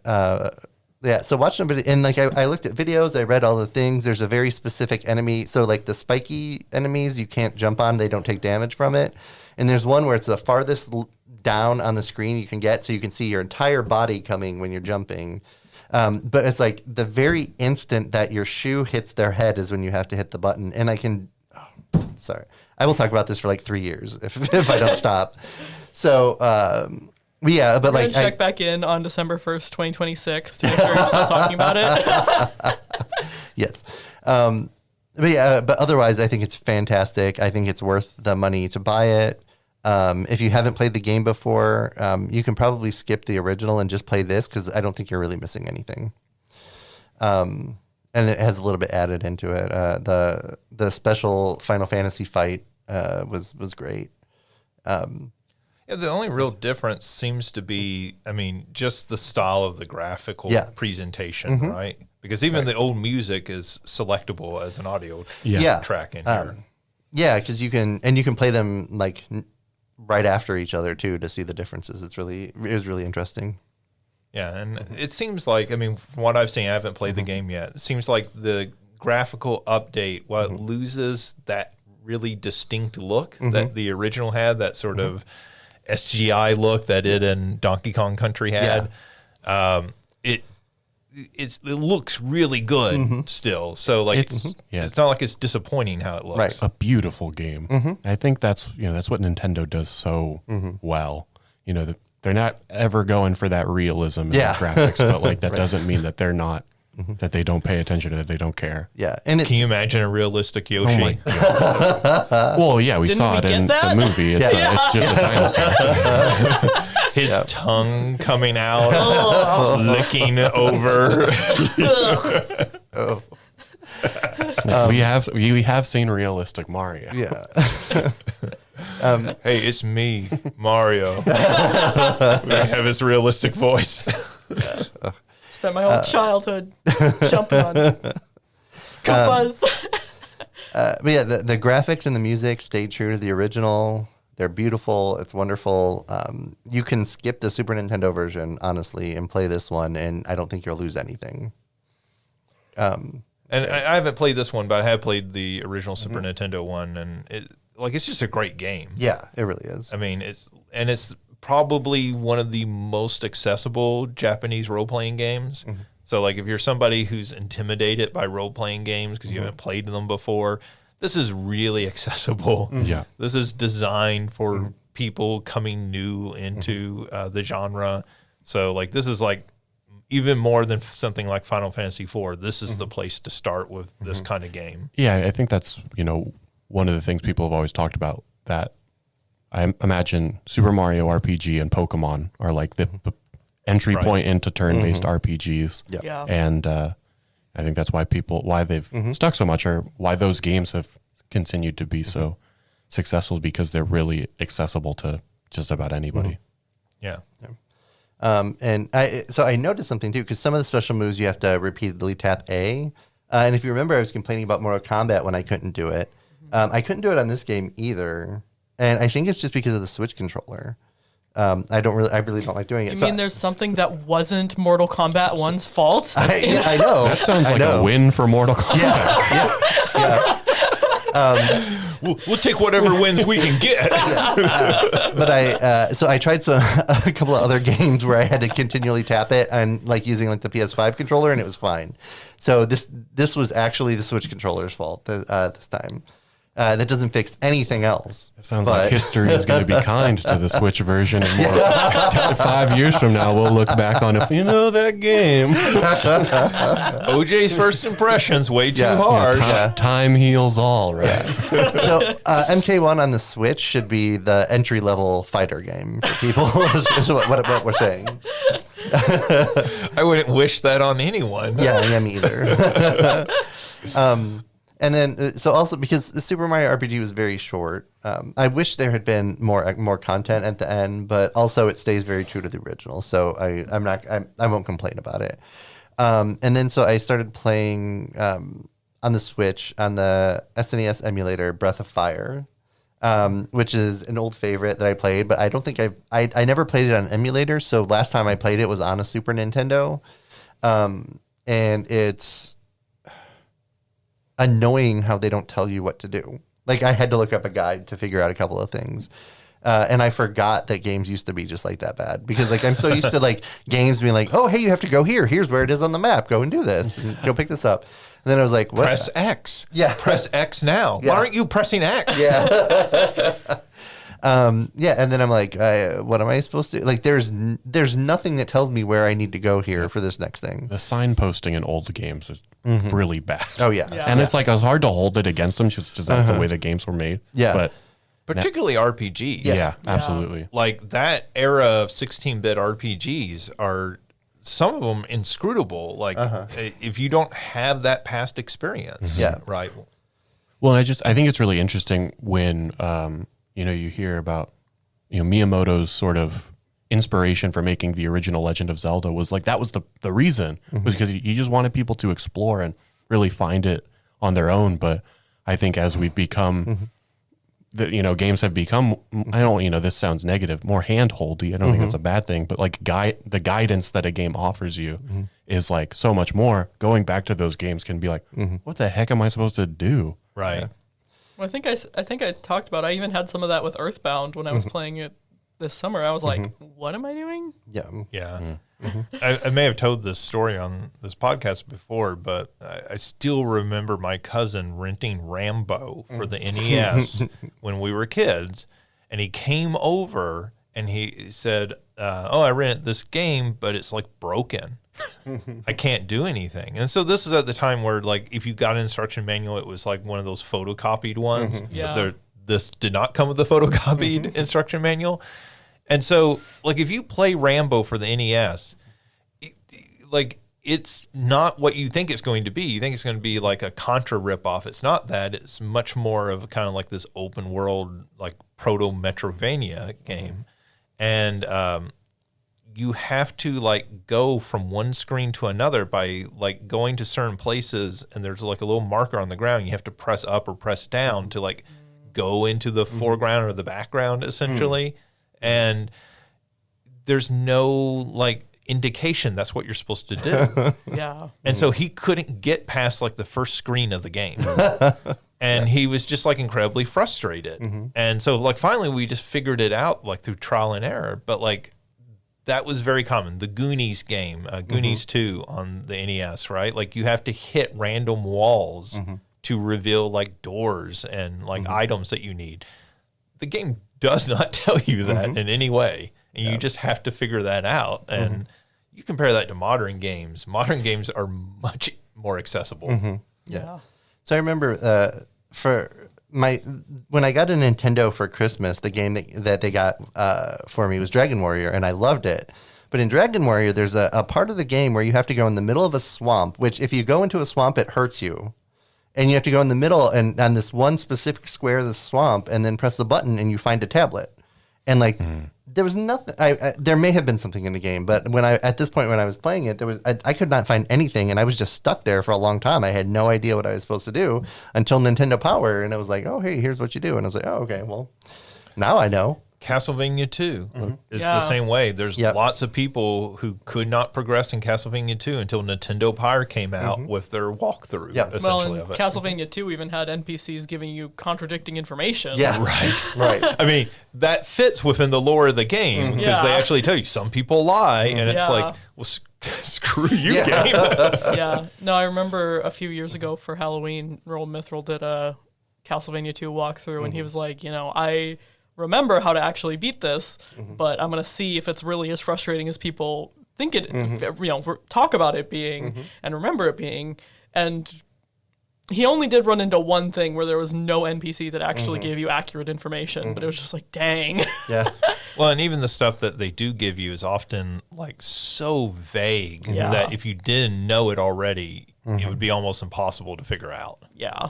yeah, so watching it, and I looked at videos, I read all the things. There's a very specific enemy. So like the spiky enemies, you can't jump on; they don't take damage from it. And there's one where it's the farthest down on the screen you can get, so you can see your entire body coming when you're jumping. But it's like the very instant that your shoe hits their head is when you have to hit the button. And sorry, I will talk about this for like 3 years if I don't stop. So. Yeah, but we're gonna check back in on December 1st, 2026 to make sure you're still talking about it. Yes. But otherwise, I think it's fantastic. I think it's worth the money to buy it. If you haven't played the game before, you can probably skip the original and just play this because I don't think you're really missing anything. And it has a little bit added into it. The special Final Fantasy fight was great. Yeah, the only real difference seems to be, I mean, just the style of the graphical presentation, right? Because even the old music is selectable as an audio track in here. Yeah, because you can play them like right after each other too to see the differences. It was really interesting. Yeah, and it seems like, I mean, from what I've seen, I haven't played the game yet. It seems like the graphical update, while it loses that really distinct look that the original had, that sort of SGI look that it and Donkey Kong Country had. It looks really good still. So like it's not like it's disappointing how it looks. Right. A beautiful game. I think that's what Nintendo does so well. You know, they're not ever going for that realism in the graphics, but like that doesn't mean that they're not that they don't pay attention to, that they don't care. Yeah. And can you imagine a realistic Yoshi? Oh my God. Well, yeah, we saw it in the movie. It's just a dinosaur. His tongue coming out, licking over. We have seen realistic Mario. Yeah. Hey, it's me, Mario. We have his realistic voice. Spent my whole childhood jumping on Koopas. But yeah, the graphics and the music stayed true to the original. They're beautiful. It's wonderful. You can skip the Super Nintendo version, honestly, and play this one, and I don't think you'll lose anything. And I haven't played this one, but I have played the original Super Nintendo one, and it's just a great game. Yeah, it really is. I mean, it's probably one of the most accessible Japanese role-playing games. So like if you're somebody who's intimidated by role-playing games because you haven't played them before, this is really accessible. Yeah. This is designed for people coming new into the genre. So like this is like even more than something like Final Fantasy IV. This is the place to start with this kind of game. Yeah, I think that's, one of the things people have always talked about, that I imagine Super Mario RPG and Pokemon are like the entry point into turn-based RPGs. Yeah. And I think that's why they've stuck so much, or why those games have continued to be so successful, because they're really accessible to just about anybody. Yeah. And I noticed something too, because some of the special moves you have to repeatedly tap A. And if you remember, I was complaining about Mortal Kombat when I couldn't do it. I couldn't do it on this game either. And I think it's just because of the Switch controller. I really don't like doing it. You mean there's something that wasn't Mortal Kombat 1's fault? I know. That sounds like a win for Mortal Kombat. Yeah. We'll take whatever wins we can get. But I tried a couple of other games where I had to continually tap it, and like using like the PS5 controller, and it was fine. So this was actually the Switch controller's fault this time. That doesn't fix anything else. It sounds like history is going to be kind to the Switch version. And more 5 years from now, we'll look back on it. That game. OJ's first impressions way too hard. Time heals all, right? So MK1 on the Switch should be the entry level fighter game for people. is what we're saying. I wouldn't wish that on anyone. Yeah, me either. And then, so also because the Super Mario RPG was very short, I wish there had been more content at the end, but also it stays very true to the original. So I won't complain about it. And then so I started playing on the Switch on the SNES emulator Breath of Fire, which is an old favorite that I played, but I don't think I never played it on an emulator. So last time I played it was on a Super Nintendo, and it's annoying how they don't tell you what to do. Like I had to look up a guide to figure out a couple of things. And I forgot that games used to be just like that bad, because like I'm so used to like games being like, oh, hey, you have to go here. Here's where it is on the map. Go and do this. And go pick this up. And then I was like, what? Press X. Yeah. Press X now. Yeah. Why aren't you pressing X? Yeah. And then I'm like, what am I supposed to, like, there's nothing that tells me where I need to go here for this next thing. The signposting in old games is really bad. Oh yeah. And it's like, it was hard to hold it against them, just that's the way the games were made. Yeah. But Particularly RPGs. yeah, absolutely. Like that era of 16-bit RPGs are, some of them inscrutable. Like if you don't have that past experience. Yeah. Right. Well, I think it's really interesting when, you hear about, Miyamoto's sort of inspiration for making the original Legend of Zelda was like, that was the reason, was because he just wanted people to explore and really find it on their own. But I think as we've become, games have become, this sounds negative, more hand-holdy. I don't think that's a bad thing, but like the guidance that a game offers you is like so much more. Going back to those games can be like, what the heck am I supposed to do? Right. Yeah. Well, I think I talked about, I even had some of that with Earthbound when I was playing it this summer. I was like, what am I doing? Yeah. Yeah. I may have told this story on this podcast before, but I still remember my cousin renting Rambo for the NES when we were kids. And he came over and he said, I rented this game, but it's like broken. I can't do anything. And so this is at the time where, like, if you got an instruction manual, it was like one of those photocopied ones. Yeah. This did not come with the photocopied instruction manual. And so, like, if you play Rambo for the NES, it's not what you think it's going to be. You think it's going to be like a Contra ripoff. It's not that. It's much more of kind of like this open world, like proto-Metrovania game. And you have to like go from one screen to another by like going to certain places, and there's like a little marker on the ground. You have to press up or press down to like go into the foreground or the background, essentially. And there's no like indication that's what you're supposed to do. Yeah. And so he couldn't get past like the first screen of the game. And he was just like incredibly frustrated. And so like finally we just figured it out like through trial and error. But like that was very common. The Goonies game, Goonies 2 on the NES, right? Like you have to hit random walls to reveal like doors and like items that you need. The game does not tell you that in any way, and you just have to figure that out. And you compare that to modern games. Modern games are much more accessible. Yeah. So I remember when I got a Nintendo for Christmas, the game that they got for me was Dragon Warrior, and I loved it. But in Dragon Warrior, there's a part of the game where you have to go in the middle of a swamp, which if you go into a swamp, it hurts you. And you have to go in the middle and on this one specific square of the swamp and then press the button and you find a tablet. And like, there was nothing, there may have been something in the game, but at this point when I was playing it, I could not find anything and I was just stuck there for a long time. I had no idea what I was supposed to do until Nintendo Power. And it was like, oh, hey, here's what you do. And I was like, oh, okay, well, now I know. Castlevania 2 is the same way. There's lots of people who could not progress in Castlevania 2 until Nintendo Power came out with their walkthrough, essentially, of it. Castlevania 2 even had NPCs giving you contradicting information. Yeah, right. I mean, that fits within the lore of the game because they actually tell you some people lie, and it's like, well, screw you, game. No, I remember a few years ago for Halloween, Roll Mithril did a Castlevania 2 walkthrough, and he was like, I remember how to actually beat this, but I'm going to see if it's really as frustrating as people think it, talk about it being and remember it being. And he only did run into one thing where there was no NPC that actually gave you accurate information, but it was just like, dang. Yeah. Well, and even the stuff that they do give you is often like so vague that if you didn't know it already, it would be almost impossible to figure out. Yeah.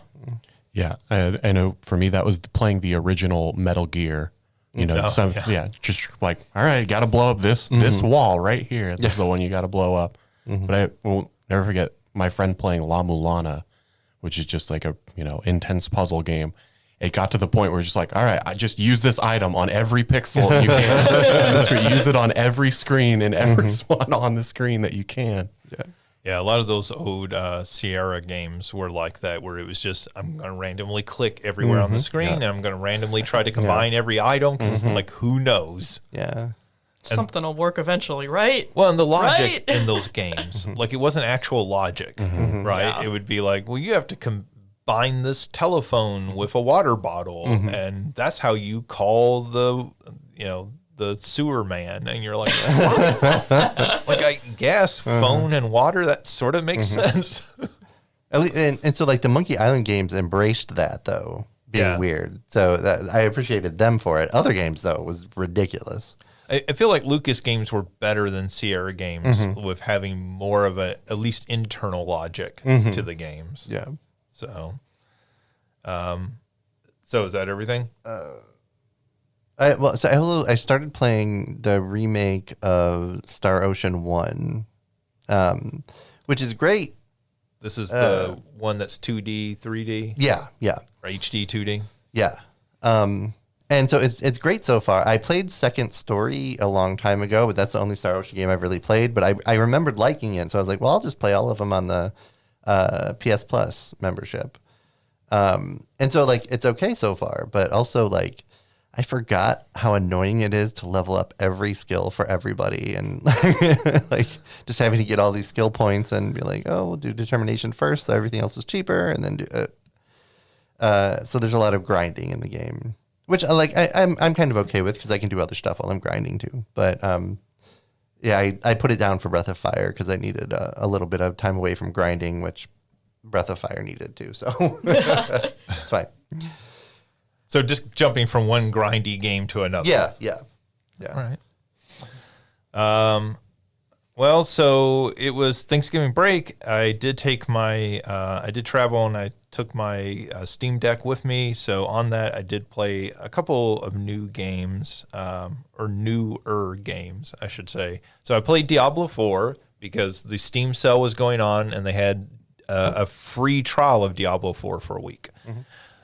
Yeah, I know for me that was playing the original Metal Gear. Just like, all right, got to blow up this wall right here. That's the one you got to blow up. But I will never forget my friend playing La Mulana, which is just like a intense puzzle game. It got to the point where it's just like, all right, I just use this item on every pixel you can. On the screen. Use it on every screen and every spot on the screen that you can. Yeah, a lot of those old Sierra games were like that, where it was just, I'm going to randomly click everywhere on the screen, and I'm going to randomly try to combine every item, because like, who knows? Yeah. Something will work eventually, right? Well, and the logic in those games, like, it wasn't actual logic, right? Yeah. It would be like, well, you have to combine this telephone with a water bottle, and that's how you call the sewer man, and you're like, what? Like, I guess phone and water, that sort of makes sense. And so like the Monkey Island games embraced that though, being weird. So that I appreciated them for it. Other games though was ridiculous. I feel like Lucas games were better than Sierra games with having more of a at least internal logic to the games. Yeah. So is that everything? I started playing the remake of Star Ocean 1, which is great. This is the one that's 2D, 3D? Yeah. Or HD 2D? Yeah. And so it's great so far. I played Second Story a long time ago, but that's the only Star Ocean game I've really played. But I remembered liking it, so I was like, well, I'll just play all of them on the PS Plus membership. And so, like, it's okay so far, but also, like, I forgot how annoying it is to level up every skill for everybody and like just having to get all these skill points and be like, oh, we'll do determination first, so everything else is cheaper, and then do so there's a lot of grinding in the game, which I'm kind of okay with because I can do other stuff while I'm grinding too. But I put it down for Breath of Fire because I needed a little bit of time away from grinding, which Breath of Fire needed too. So it's fine. So just jumping from one grindy game to another. Yeah. All right. Well, so it was Thanksgiving break. I did take I did travel and I took my Steam Deck with me. So on that, I did play a couple of new games, or newer games, I should say. So I played Diablo 4 because the Steam sale was going on and they had a free trial of Diablo 4 for a week.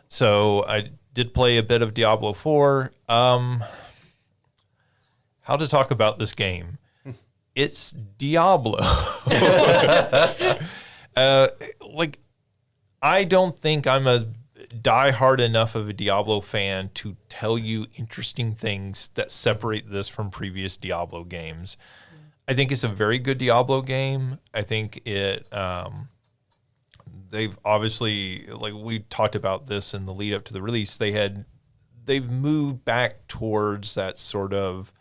So I did play a bit of Diablo 4. How to talk about this game? It's Diablo. I don't think I'm a diehard enough of a Diablo fan to tell you interesting things that separate this from previous Diablo games. I think it's a very good Diablo game. I think it they've obviously, like we talked about this in the lead up to the release, they've moved back towards that sort of,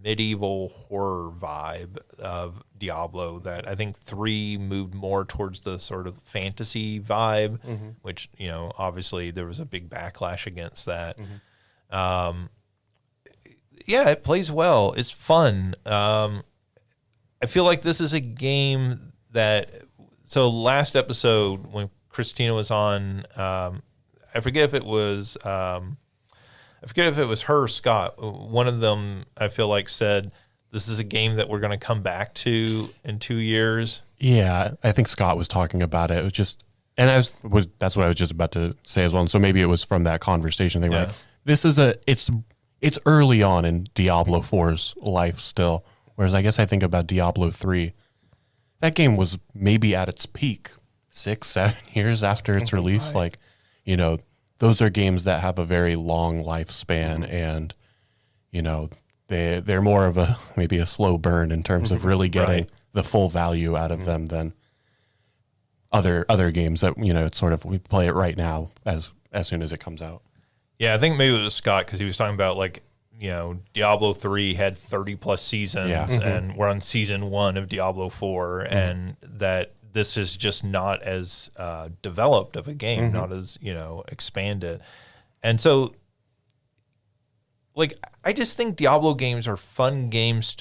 medieval horror vibe of Diablo that I think 3 moved more towards the sort of fantasy vibe, which, obviously there was a big backlash against that. Yeah, it plays well. It's fun. I feel like this is a game so last episode when Christina was on, I forget if it was her or Scott. One of them, I feel like, said this is a game that we're going to come back to in 2 years. Yeah, I think Scott was talking about it. It was just, and that's what I was just about to say as well. And so maybe it was from that conversation. They were like, this is it's early on in Diablo 4's life still. Whereas I guess I think about Diablo 3. That game was maybe at its peak 6-7 years after its release. Right. Like, those are games that have a very long lifespan, and they're more of maybe a slow burn in terms of really getting the full value out of them than other games that it's sort of we play it right now as soon as it comes out. Yeah, I think maybe it was Scott because he was talking about Diablo 3 had 30 plus seasons, and we're on season 1 of Diablo 4, and that this is just not as developed of a game, not as, expanded. And so, I just think Diablo games are fun games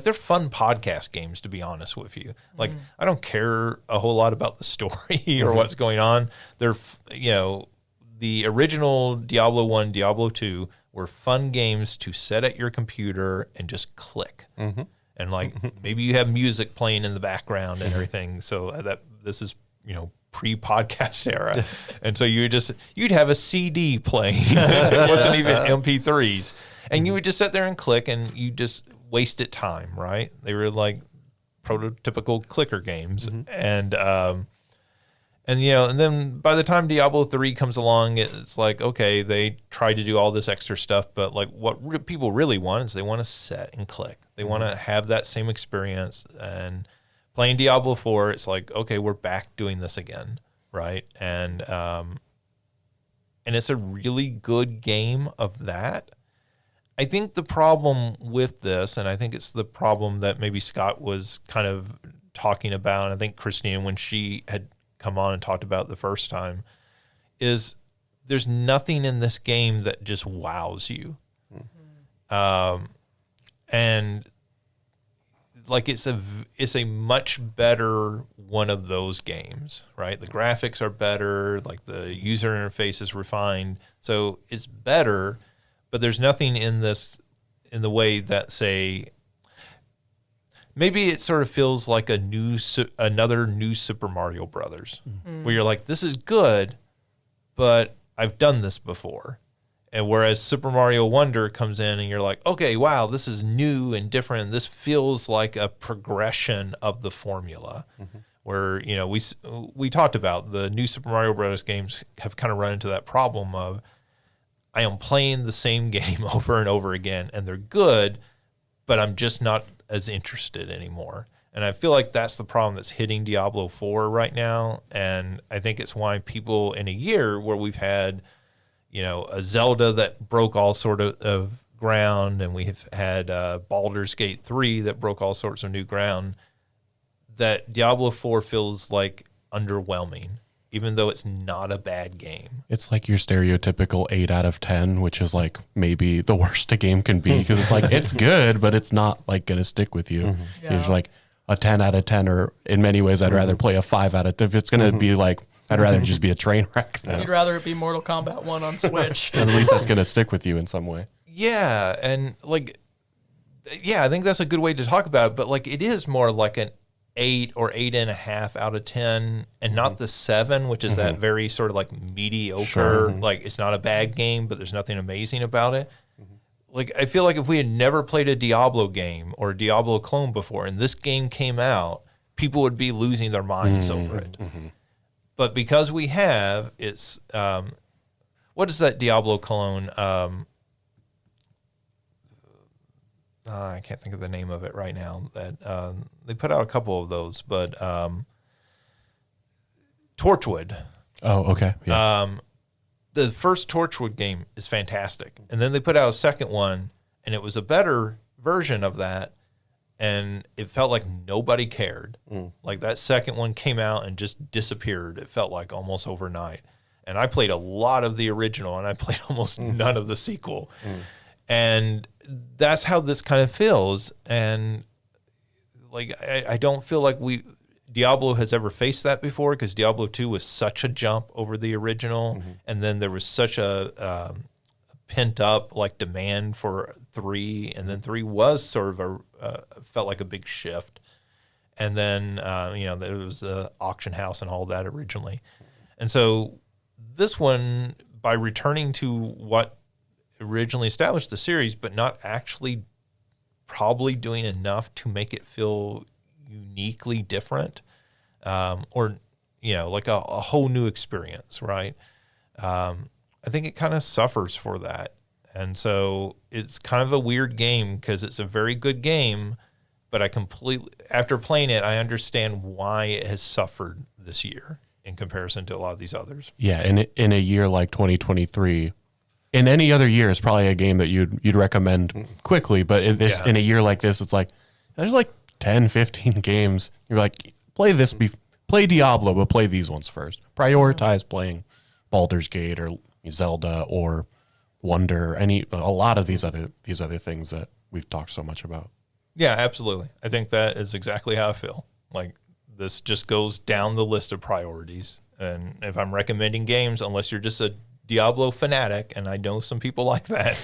they're fun podcast games, to be honest with you. I don't care a whole lot about the story or what's going on. They're, the original Diablo 1, Diablo 2 were fun games to set at your computer and just click. And maybe you have music playing in the background and everything. So that this is, pre-podcast era. And so you'd have a CD playing. It wasn't even MP3s. And you would just sit there and click, and you just wasted time, right? They were like prototypical clicker games. And then by the time Diablo 3 comes along, it's like, okay, they tried to do all this extra stuff, but what people really want is they want to set and click. They want to have that same experience. And playing Diablo 4, it's like, okay, we're back doing this again, right? And it's a really good game of that. I think the problem with this, and I think it's the problem that maybe Scott was kind of talking about, and I think Christine, when she had come on and talked about the first time, is there's nothing in this game that just wows you. And it's a much better one of those games, right? The graphics are better, the user interface is refined, so it's better, but there's nothing in the way that, say, maybe it sort of feels like another new Super Mario Brothers, where you're like, this is good, but I've done this before. And whereas Super Mario Wonder comes in and you're like, okay, wow, this is new and different. This feels like a progression of the formula. Where, we talked about the new Super Mario Brothers games have kind of run into that problem of, I am playing the same game over and over again, and they're good, but I'm just not as interested anymore. And I feel like that's the problem that's hitting Diablo 4 right now. And I think it's why people in a year where we've had, a Zelda that broke all sort of ground, and we've had Baldur's Gate 3 that broke all sorts of new ground, that Diablo 4 feels like underwhelming, even though it's not a bad game. It's like your stereotypical 8 out of 10, which is maybe the worst a game can be, because it's it's good, but it's not going to stick with you. It's like a 10 out of 10, or in many ways, I'd rather play a 5 out of 10. If it's going to be I'd rather just be a train wreck. You'd rather it be Mortal Kombat 1 on Switch. At least that's going to stick with you in some way. Yeah. And I think that's a good way to talk about it, but it is more like an 8 or 8.5 out of 10, and not the 7, which is that very sort of mediocre, Sure. It's not a bad game, but there's nothing amazing about it. I feel like if we had never played a Diablo game or a Diablo clone before, and this game came out, people would be losing their minds over it. But because we have, it's, what is that Diablo clone? I can't think of the name of it right now. That they put out a couple of those, but Torchwood. Oh, okay. Yeah. The first Torchwood game is fantastic. And then they put out a second one, and it was a better version of that. And it felt like nobody cared. Like that second one came out and just disappeared. It felt like almost overnight. And I played a lot of the original, and I played almost none of the sequel. And that's how this kind of feels. And like I don't feel like Diablo has ever faced that before, because Diablo 2 was such a jump over the original, and then there was such a pent up like demand for 3, and then 3 was sort of felt like a big shift, and then there was the auction house and all that originally, and so this one, by returning to what originally established the series, but not actually probably doing enough to make it feel uniquely different, or like a whole new experience, right? I think it kind of suffers for that. And so it's kind of a weird game, because it's a very good game, but after playing it, I understand why it has suffered this year in comparison to a lot of these others. Yeah, and in a year like 2023, in any other year, it's probably a game that you'd recommend quickly, but in a year like this, it's like there's like 10, 15 games. You're like, play Diablo, but play these ones first. Prioritize playing Baldur's Gate or Zelda or Wonder, a lot of these other things that we've talked so much about. Yeah, absolutely. I think that is exactly how I feel. Like, this just goes down the list of priorities. And if I'm recommending games, unless you're just a Diablo fanatic, and I know some people like that,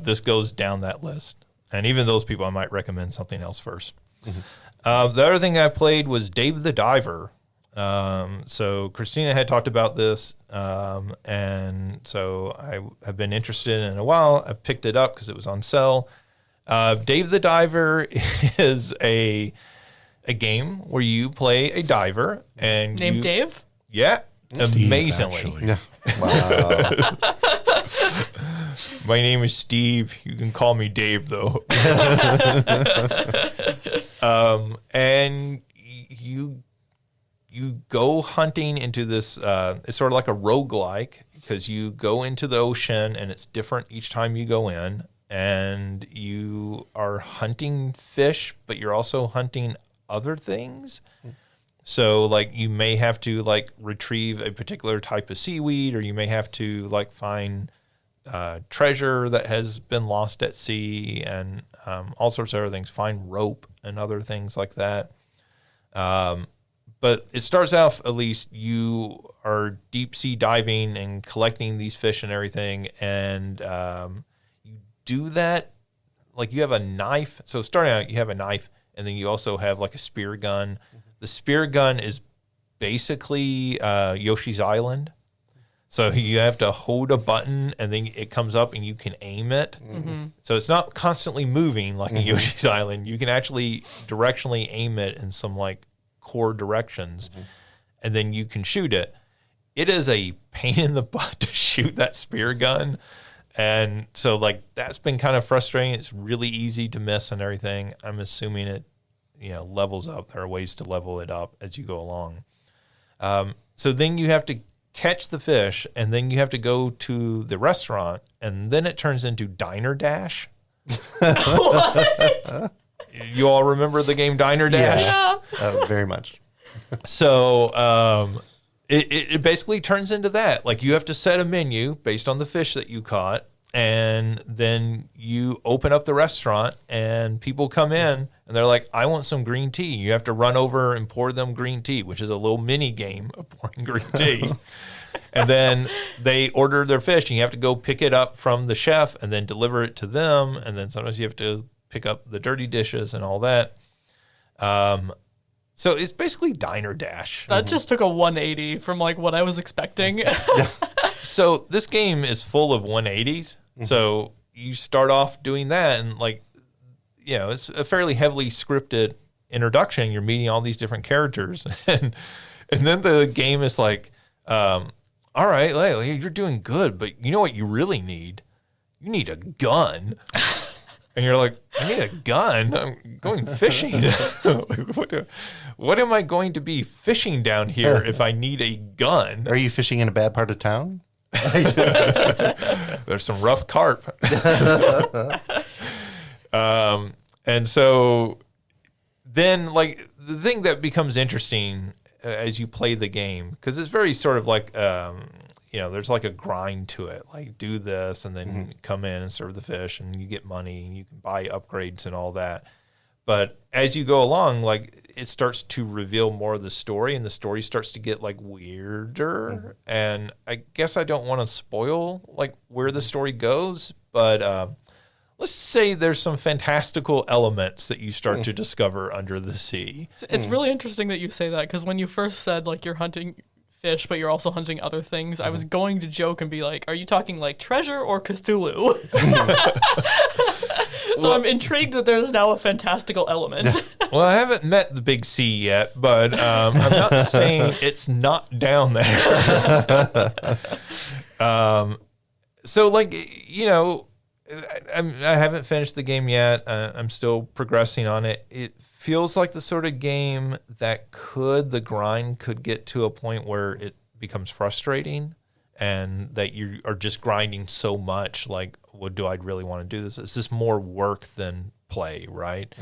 this goes down that list. And even those people, I might recommend something else first. The other thing I played was Dave the Diver. So Christina had talked about this, and so I have been interested in it a while. I picked it up because it was on sale. Dave the Diver is a game where you play a diver and Named Dave? Yeah, Steve, amazingly. actually. Yeah. Wow. My name is Steve. You can call me Dave, though. And you go hunting into this, it's sort of like a roguelike, because you go into the ocean and it's different each time you go in, and you are hunting fish, but you're also hunting other things. So like you may have to like retrieve a particular type of seaweed, or you may have to like find treasure that has been lost at sea, and all sorts of other things, find rope and other things like that. But it starts off, at least you are deep sea diving and collecting these fish and everything. And you do that, like you have a knife. So starting out, you have a knife, and then you also have like a spear gun. The spear gun is basically Yoshi's Island. So you have to hold a button, and then it comes up and you can aim it. So it's not constantly moving like a Yoshi's Island. You can actually directionally aim it in some like core directions, and then you can shoot it. It is a pain in the butt to shoot that spear gun. And so like that's been kind of frustrating. It's really easy to miss and everything. I'm assuming it, levels up. There are ways to level it up as you go along. So then you have to catch the fish, and then you have to go to the restaurant, and then it turns into Diner Dash. What? You all remember the game Diner Dash? Yeah. Very much. So it basically turns into that. Like you have to set a menu based on the fish that you caught, and then you open up the restaurant, and people come in, and they're like, I want some green tea. You have to run over and pour them green tea, which is a little mini game of pouring green tea. And then they order their fish, and you have to go pick it up from the chef and then deliver it to them. And then sometimes you have to pick up the dirty dishes and all that. So it's basically Diner Dash. That just took a 180 from like what I was expecting. So this game is full of 180s. So you start off doing that, and like, it's a fairly heavily scripted introduction. You're meeting all these different characters, and then the game is like, all right, you're doing good, but you know what you really need? You need a gun. And you're like, I need a gun. I'm going fishing. What am I going to be fishing down here if I need a gun? Are you fishing in a bad part of town? There's some rough carp. And so then, like, the thing that becomes interesting as you play the game, because it's very sort of like, there's like a grind to it. Like, do this, and then come in and serve the fish, and you get money, and you can buy upgrades and all that. But as you go along, like, it starts to reveal more of the story, and the story starts to get, like, weirder. And I guess I don't want to spoil, like, where the story goes, but let's say there's some fantastical elements that you start to discover under the sea. It's really interesting that you say that, because when you first said, like, you're hunting fish, but you're also hunting other things, I was going to joke and be like, are you talking, like, treasure or Cthulhu? So I'm intrigued that there's now a fantastical element. Well, I haven't met the big C yet, but I'm not saying it's not down there. So, like, I haven't finished the game yet. I'm still progressing on it. It feels like the sort of game that the grind could get to a point where it becomes frustrating, and that you are just grinding so much. Like, what do I really want to do this? Is this more work than play, right?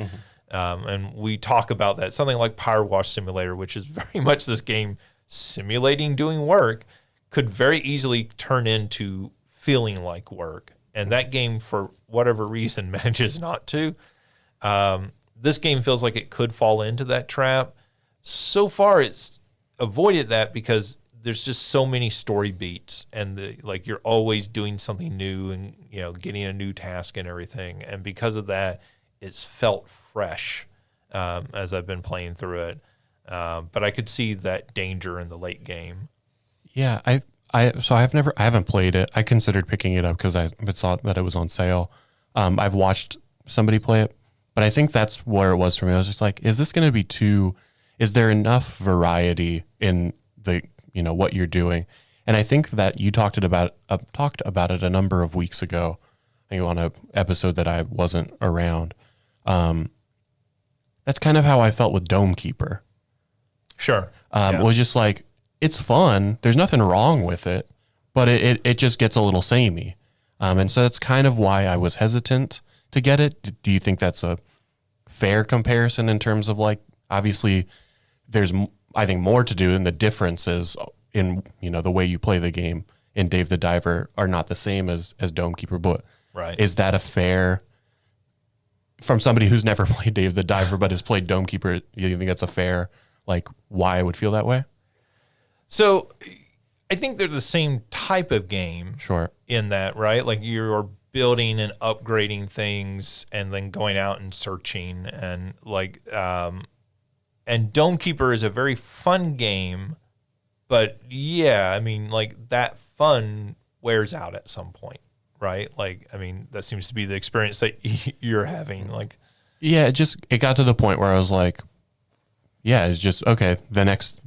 And we talk about that. Something like Power Wash Simulator, which is very much this game simulating doing work, could very easily turn into feeling like work. And that game, for whatever reason, manages not to. This game feels like it could fall into that trap. So far, it's avoided that because there's just so many story beats, and you're always doing something new, and getting a new task and everything. And because of that, it's felt fresh as I've been playing through it. But I could see that danger in the late game. Yeah, I haven't played it. I considered picking it up because I saw that it was on sale. I've watched somebody play it, but I think that's where it was for me. I was just like, is this going to be is there enough variety in the, what you're doing? And I think that you talked about it a number of weeks ago, I think on an episode that I wasn't around. That's kind of how I felt with Dome Keeper. Sure. It was just like, it's fun. There's nothing wrong with it, but it just gets a little samey. And so that's kind of why I was hesitant to get it. Do you think that's a fair comparison in terms of, like, obviously there's, I think, more to do, and the differences in, the way you play the game in Dave the Diver are not the same as Dome Keeper, but right. Is that a fair, from somebody who's never played Dave the Diver but has played Dome Keeper, you think that's a fair, like, why I would feel that way? So I think they're the same type of game. Sure. In that, right? Like, you're building and upgrading things and then going out and searching, and and Dome Keeper is a very fun game, but yeah, I mean, like, that fun wears out at some point, right? Like, I mean, that seems to be the experience that you're having. Like, yeah, it got to the point where I was like, yeah, it's just, okay, the next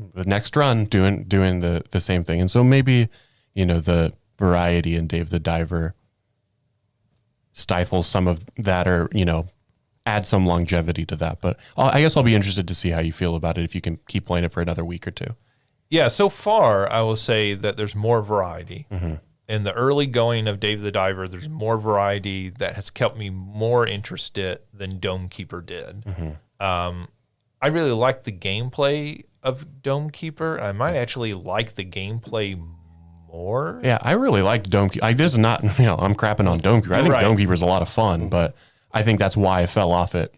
run doing the same thing. And so maybe, the variety in Dave the Diver stifles some of that, or, add some longevity to that. But I guess I'll be interested to see how you feel about it if you can keep playing it for another week or two. Yeah, so far, I will say that there's more variety. Mm-hmm. In the early going of Dave the Diver, there's more variety that has kept me more interested than Dome Keeper did. Mm-hmm. I really like the gameplay of Dome Keeper. I might actually like the gameplay more. Yeah, I really liked Dome Keeper. This is not, I'm crapping on Dome Keeper. I think Dome Keeper is a lot of fun, but I think that's why I fell off it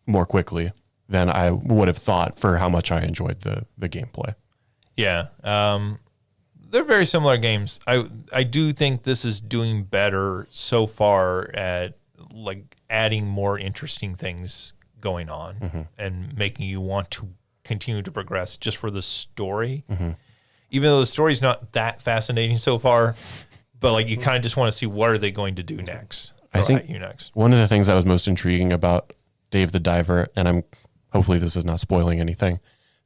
more quickly than I would have thought for how much I enjoyed the gameplay. Yeah. They're very similar games. I do think this is doing better so far at, like, adding more interesting things going on and making you want to continue to progress just for the story. Even though the story's not that fascinating so far, but, like, you kind of just want to see what are they going to do next. I think next. One of the things that was most intriguing about Dave the Diver, and hopefully this is not spoiling anything,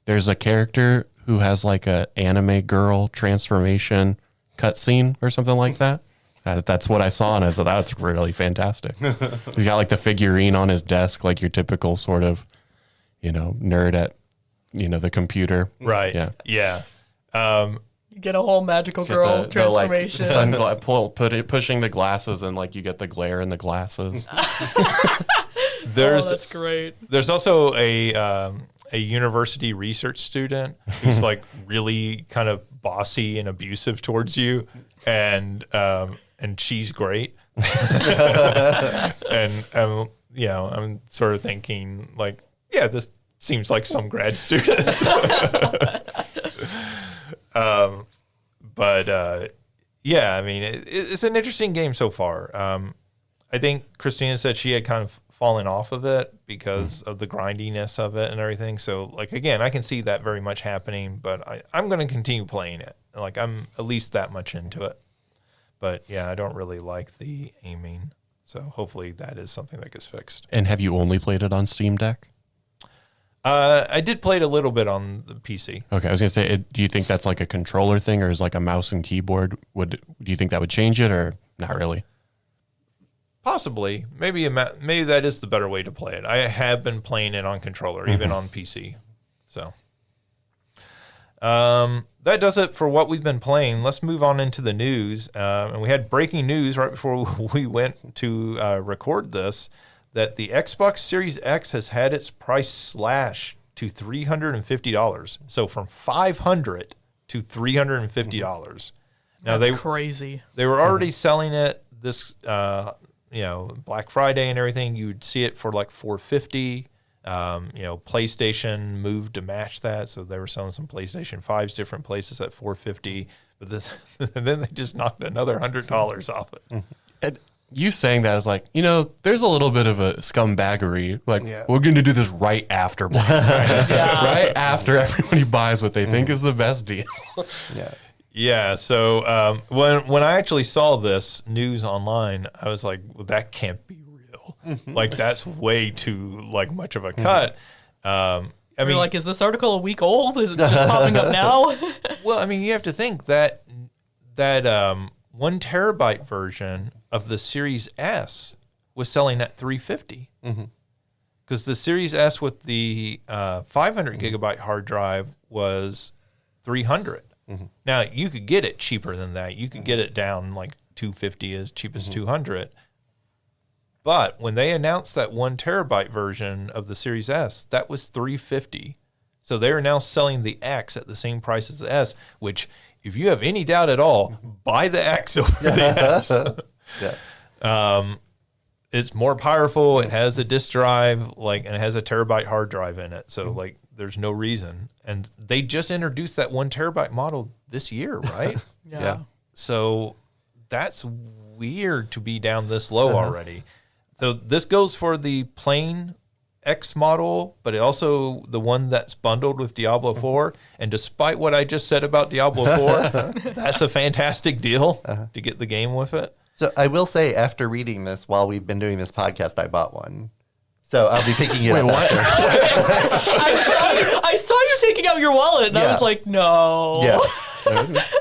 there's a character who has, like, a anime girl transformation cutscene or something like that. That's what I saw, and I said, that's really fantastic. He's got like the figurine on his desk, like your typical sort of, nerd at, the computer. Right. Yeah. You get a whole magical girl transformation. Pushing the glasses, and like you get the glare in the glasses. That's great. There's also a university research student who's like really kind of bossy and abusive towards you, and she's great. And I'm sort of thinking like, yeah, this seems like some grad students. Yeah, I mean, it's an interesting game so far. I think Christina said she had kind of fallen off of it because of the grindiness of it and everything. So, like, again, I can see that very much happening, but I'm going to continue playing it. Like, I'm at least that much into it. But, yeah, I don't really like the aiming. So, hopefully that is something that gets fixed. And have you only played it on Steam Deck? I did play it a little bit on the PC. Okay, I was gonna say, do you think that's like a controller thing, or is like a mouse and keyboard? Do you think that would change it, or not really? Possibly, maybe that is the better way to play it. I have been playing it on controller, even on PC. So that does it for what we've been playing. Let's move on into the news. And we had breaking news right before we went to record this, that the Xbox Series X has had its price slashed to $350. So from $500 to $350. Now That's crazy. They were already selling it this, Black Friday and everything. You'd see it for like $450. PlayStation moved to match that, so they were selling some PlayStation 5s different places at $450. But this, and then they just knocked another $100 off it. And you saying that is like, there's a little bit of a scumbaggery. Like, we're going to do this right after Black Friday. Right after everybody buys what they think is the best deal. Yeah. So when I actually saw this news online, I was like, well, that can't be real. Like, that's way too much of a cut. I mean, like, is this article a week old? Is it just popping up now? Well, I mean, you have to think that 1 terabyte version of the Series S was selling at $350. Because the Series S with the 500 gigabyte hard drive was $300. Now, you could get it cheaper than that. You could get it down like $250, as cheap as $200. But when they announced that 1 terabyte version of the Series S, that was $350. So they are now selling the X at the same price as the S, which, if you have any doubt at all, buy the X over the S. It's more powerful. It has a disk drive, and it has a terabyte hard drive in it. So there's no reason. And they just introduced that 1 terabyte model this year, right? Yeah. So that's weird to be down this low already. So this goes for the plain X model, but it also the one that's bundled with Diablo 4. And despite what I just said about Diablo 4, that's a fantastic deal to get the game with it. So I will say, after reading this, while we've been doing this podcast, I bought one. So I'll be picking it up after. I saw you taking out your wallet, and I was like, no. Yeah.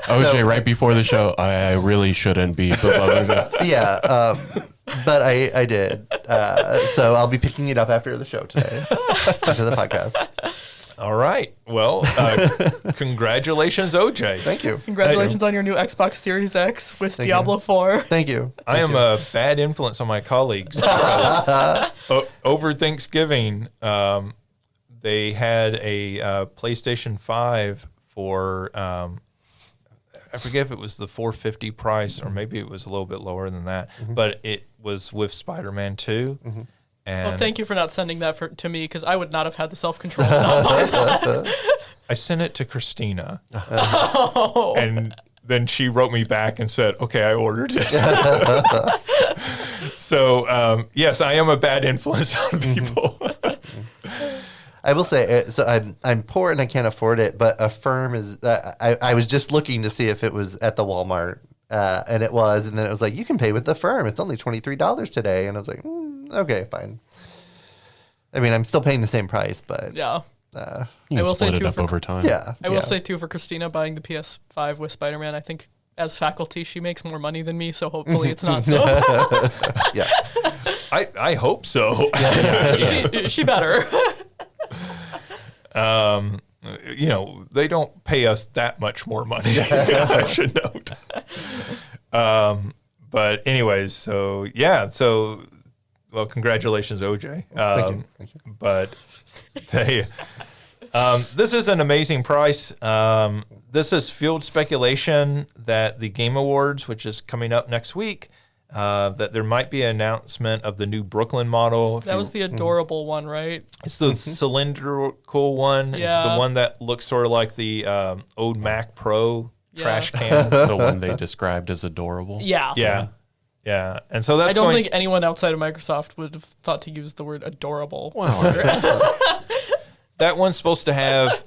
OJ, right before the show, I really shouldn't be. Yeah, but I did. So I'll be picking it up after the show today, after the podcast. All right. Well, congratulations, OJ. Thank you. Congratulations on your new Xbox Series X with Diablo 4. Thank you. I am a bad influence on my colleagues because over Thanksgiving, they had a PlayStation 5 for, I forget if it was the $450 price or maybe it was a little bit lower than that, but it was with Spider-Man 2. Well, thank you for not sending that to me, because I would not have had the self-control to not buy that. I sent it to Christina, and then she wrote me back and said, okay, I ordered it. So, yes, I am a bad influence on people. I will say, so I'm poor and I can't afford it, but Affirm is, I was just looking to see if it was at the Walmart, and it was, and then it was like, you can pay with Affirm. It's only $23 today. And I was like, okay, fine. I mean, I'm still paying the same price, but yeah. You can split it up over time. Yeah. I will say, too, for Christina buying the PS5 with Spider-Man, I think as faculty, she makes more money than me, so hopefully it's not so. Yeah. I hope so. She better. They don't pay us that much more money. I should note. But anyways, so well, congratulations, OJ. Thank you. But this is an amazing price. This is field speculation that the Game Awards, which is coming up next week, that there might be an announcement of the new Brooklyn model. That was the adorable one, right? It's the cylindrical one. Yeah. It's the one that looks sort of like the old Mac Pro trash can. The one they described as adorable. Yeah. Yeah. And so that's I don't think anyone outside of Microsoft would have thought to use the word adorable. Well, that one's supposed to have,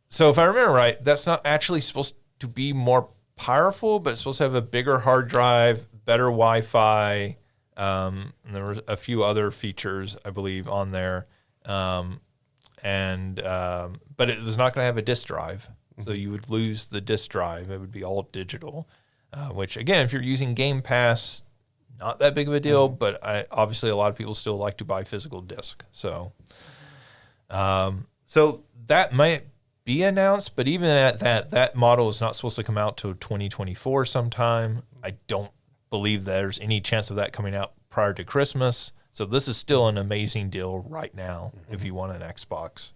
so if I remember right, that's not actually supposed to be more powerful, but it's supposed to have a bigger hard drive, better Wi-Fi, and there were a few other features, I believe, on there. But it was not going to have a disk drive, so you would lose the disk drive. It would be all digital, which, again, if you're using Game Pass, not that big of a deal, but obviously a lot of people still like to buy physical disc. So that might be announced, but even at that model is not supposed to come out till 2024 sometime. I don't believe there's any chance of that coming out prior to Christmas. So this is still an amazing deal right now if you want an Xbox.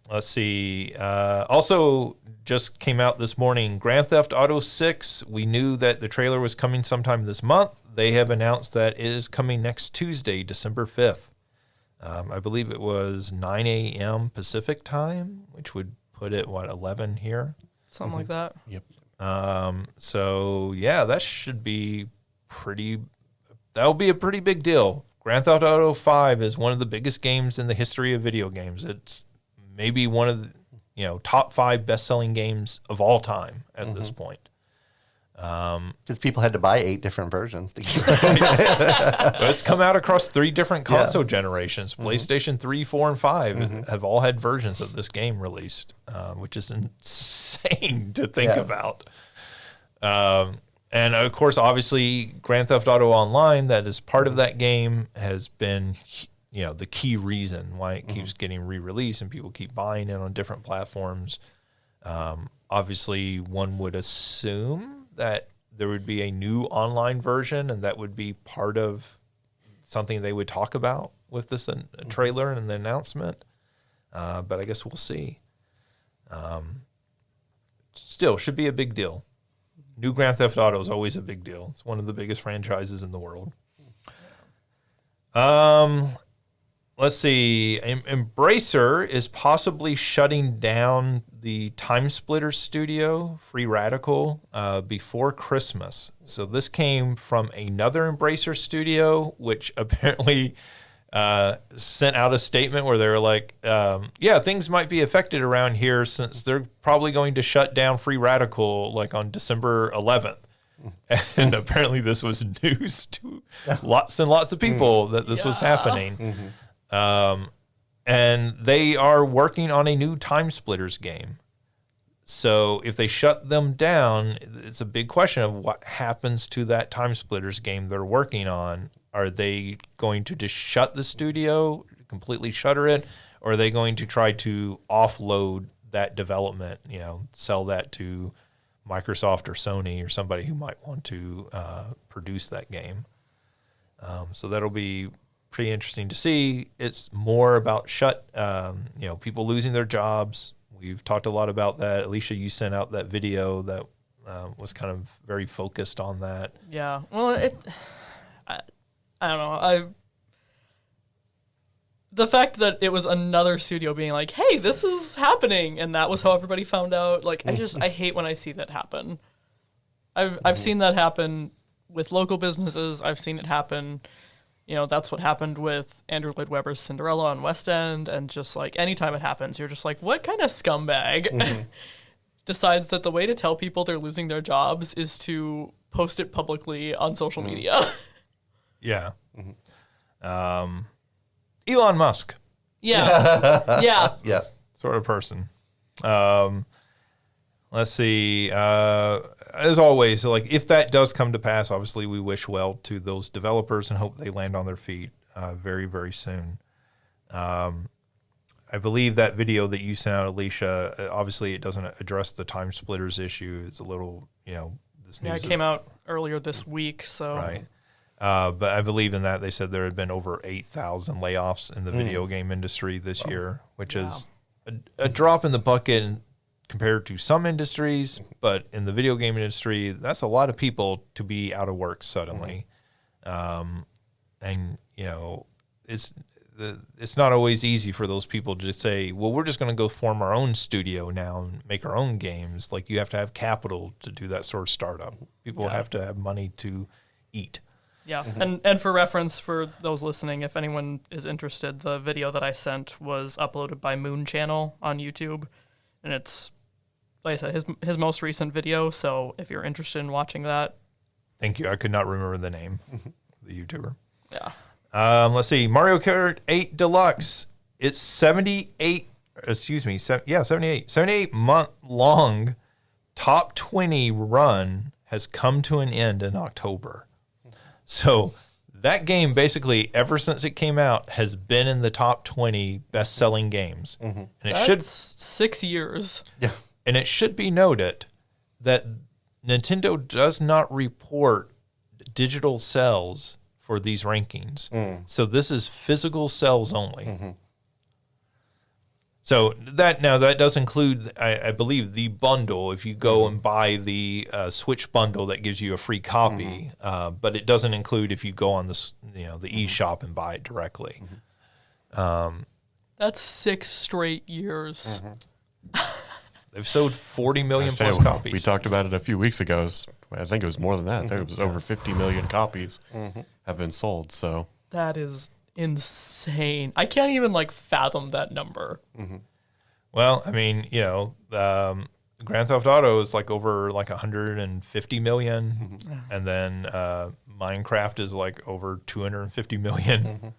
Let's see. Also just came out this morning, Grand Theft Auto 6. We knew that the trailer was coming sometime this month. They have announced that it is coming next Tuesday, December 5th. I believe it was 9 a.m. Pacific time, which would put it, 11 here? Something like that. Yep. So, yeah, that should be that'll be a pretty big deal. Grand Theft Auto 5 is one of the biggest games in the history of video games. It's maybe one of the top 5 best-selling games of all time at this point. Because people had to buy 8 different versions to get It's come out across 3 different console generations. PlayStation 3, 4, and 5 have all had versions of this game released, which is insane to think about. And of course, obviously, Grand Theft Auto Online, that is part of that game, has been the key reason why it keeps getting re-released and people keep buying it on different platforms. Obviously, one would assume that there would be a new online version, and that would be part of something they would talk about with this trailer and the announcement. But I guess we'll see. Still, should be a big deal. New Grand Theft Auto is always a big deal. It's one of the biggest franchises in the world. Let's see. Embracer is possibly shutting down the Time Splitter studio, Free Radical, before Christmas. So this came from another Embracer studio, which apparently sent out a statement where they were like, things might be affected around here since they're probably going to shut down Free Radical like on December 11th. And apparently this was news to lots and lots of people that this was happening. And they are working on a new Time Splitters game. So if they shut them down, it's a big question of what happens to that Time Splitters game they're working on. Are they going to just shut the studio, completely shutter it, or are they going to try to offload that development, sell that to Microsoft or Sony or somebody who might want to produce that game? So that'll be pretty interesting to see. It's more about people losing their jobs. We've talked a lot about that. Alicia, you sent out that video that was kind of very focused on that. Yeah. Well, I don't know. The fact that it was another studio being like, hey, this is happening, and that was how everybody found out. Like, I hate when I see that happen. I've seen that happen with local businesses. I've seen it happen. That's what happened with Andrew Lloyd Webber's Cinderella on West End, and just like anytime it happens, you're just like, what kind of scumbag decides that the way to tell people they're losing their jobs is to post it publicly on social media? Yeah. Elon Musk. Yeah. Yeah. Sort of person. Let's see. As always, like if that does come to pass, obviously we wish well to those developers and hope they land on their feet very, very soon. I believe that video that you sent out, Alicia, obviously it doesn't address the time splitters issue. It's a little, this news it came out earlier this week, so right. But I believe in that. They said there had been over 8,000 layoffs in the video game industry this year, which is a drop in the bucket compared to some industries. But in the video game industry, that's a lot of people to be out of work suddenly. And, it's not always easy for those people to just say, well, we're just going to go form our own studio now and make our own games. Like you have to have capital to do that sort of startup. People have to have money to eat. Yeah, and for reference for those listening, if anyone is interested, the video that I sent was uploaded by Moon Channel on YouTube, and it's, like I said, his most recent video, so if you're interested in watching that. Thank you. I could not remember the name of the YouTuber. Yeah. Let's see. Mario Kart 8 Deluxe. It's 78 month long top 20 run has come to an end in October. So that game basically ever since it came out has been in the top 20 best-selling games. And That's 6 years. Yeah. And it should be noted that Nintendo does not report digital sales for these rankings. So this is physical sales only. So that does include, I believe, the bundle. If you go and buy the Switch bundle, that gives you a free copy. But it doesn't include if you go on the eShop and buy it directly. That's 6 straight years. They've sold 40 million plus We copies. talked about it a few weeks ago. I think it was more than that. I think it was over 50 million copies have been sold. So That is insane. I can't even fathom that number. Well, I mean, Grand Theft Auto is over 150 million, and then Minecraft is over 250 million,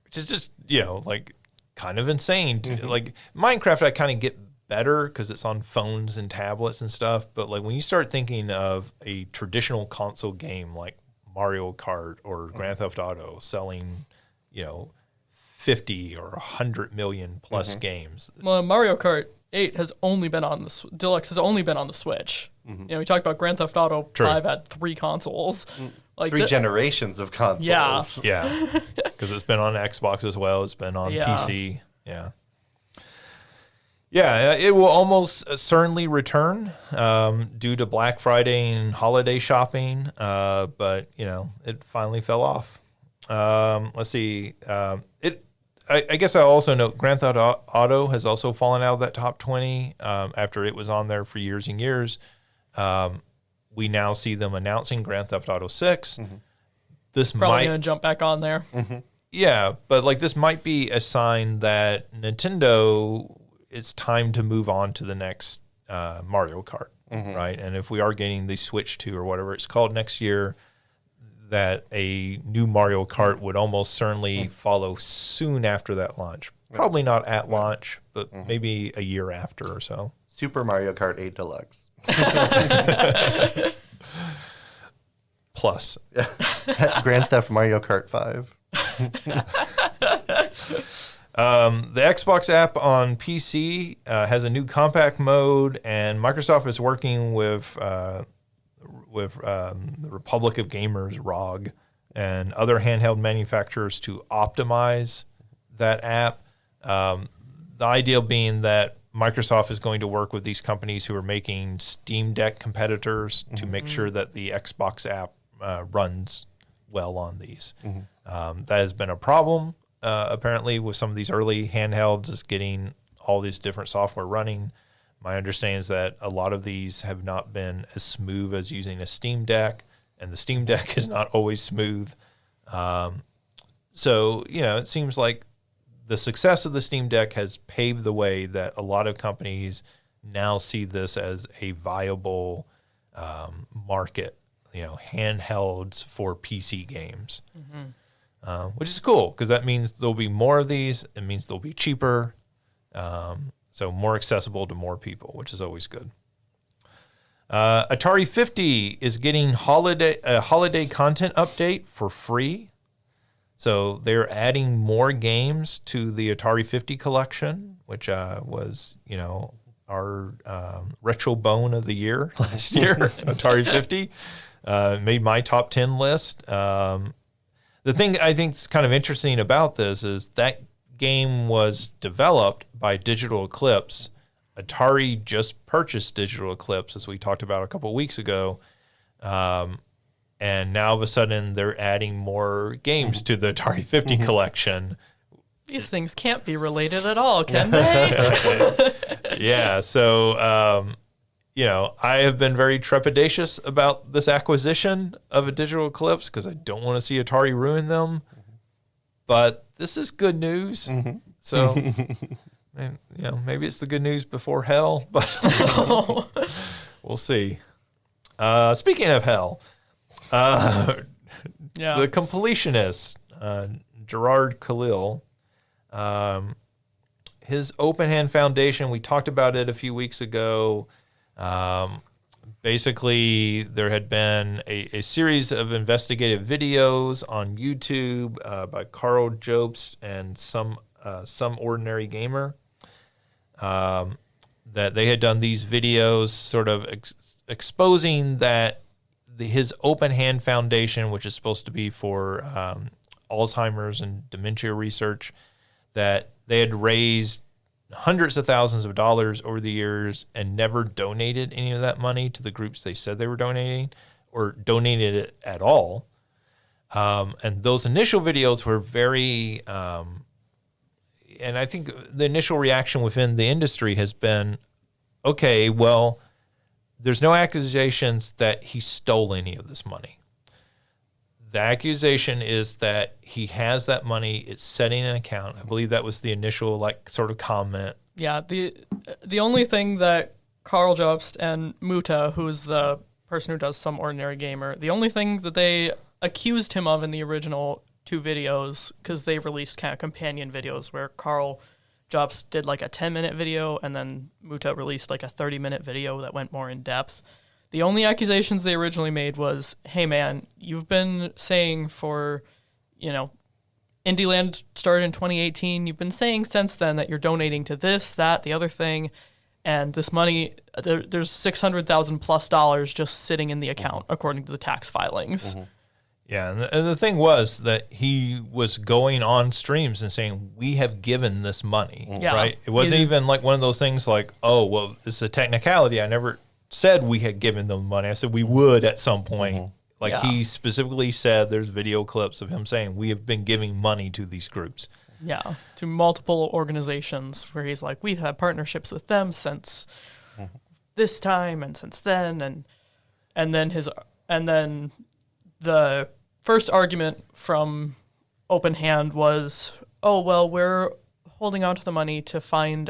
which is just kind of insane. Minecraft, I kind of get better because it's on phones and tablets and stuff, but when you start thinking of a traditional console game like Mario Kart or Grand Theft Auto selling, 50 or 100 million plus games. Well, Mario Kart 8 has only been on the Deluxe has only been on the Switch. We talked about Grand Theft Auto 5 had 3 consoles. 3 generations of consoles. Yeah. Yeah, because it's been on Xbox as well. It's been on PC. Yeah. Yeah, it will almost certainly return due to Black Friday and holiday shopping, but it finally fell off. Let's see. I guess I also note Grand Theft Auto has also fallen out of that top 20 after it was on there for years and years. We now see them announcing Grand Theft Auto 6. This Probably going to jump back on there. Yeah, but this might be a sign that Nintendo, it's time to move on to the next Mario Kart, right? And if we are getting the Switch 2 or whatever it's called next year, that a new Mario Kart would almost certainly follow soon after that launch. Probably not at launch, but maybe a year after or so. Super Mario Kart 8 Deluxe. Plus. Grand Theft Mario Kart 5. The Xbox app on PC has a new compact mode, and Microsoft is working with the Republic of Gamers, ROG, and other handheld manufacturers to optimize that app. The idea being that Microsoft is going to work with these companies who are making Steam Deck competitors to make sure that the Xbox app runs well on these. That has been a problem, apparently, with some of these early handhelds, is getting all these different software running. My understanding is that a lot of these have not been as smooth as using a Steam Deck, and the Steam Deck is not always smooth. So, it seems like the success of the Steam Deck has paved the way that a lot of companies now see this as a viable market, handhelds for PC games, which is cool because that means there'll be more of these. It means they'll be cheaper. So more accessible to more people, which is always good. Atari 50 is getting a holiday content update for free. So they're adding more games to the Atari 50 collection, which was, our retro bone of the year last year, Atari 50. Made my top 10 list. The thing I think is kind of interesting about this is that game was developed by Digital Eclipse. Atari just purchased Digital Eclipse, as we talked about a couple of weeks ago. And now all of a sudden they're adding more games to the Atari 50 collection. These things can't be related at all, can they? Yeah, so, I have been very trepidatious about this acquisition of a Digital Eclipse because I don't want to see Atari ruin them. But this is good news. So, maybe it's the good news before hell, but we'll see. Speaking of hell, the completionist, Gerard Khalil, his Open Hand Foundation, we talked about it a few weeks ago. Basically, there had been a series of investigative videos on YouTube by Carl Jobst and some ordinary gamer that they had done these videos sort of exposing that his Open Hand Foundation, which is supposed to be for Alzheimer's and dementia research, that they had raised hundreds of thousands of dollars over the years and never donated any of that money to the groups they said they were donating or donated it at all. And those initial videos were very, and I think the initial reaction within the industry has been, okay, well, there's no accusations that he stole any of this money. The accusation is that he has that money. It's setting an account. I believe that was the initial sort of comment. Yeah. The only thing that Carl Jobst and Muta, who is the person who does Some Ordinary Gamer, the only thing that they accused him of in the original two videos, because they released kind of companion videos where Carl Jobst did a 10-minute video and then Muta released a 30-minute video that went more in depth. The only accusations they originally made was, hey, man, you've been saying for, Indie Land started in 2018. You've been saying since then that you're donating to this, that, the other thing. And this money, there's $600,000 plus just sitting in the account, according to the tax filings. Yeah, and the thing was that he was going on streams and saying, we have given this money, right? It wasn't even one of those things oh, well, it's a technicality. I never said we had given them money. I said we would at some point. He specifically said there's video clips of him saying we have been giving money to these groups. Yeah, to multiple organizations where he's we've had partnerships with them since this time and since then, and then the first argument from Open Hand was, oh well, we're holding on to the money to find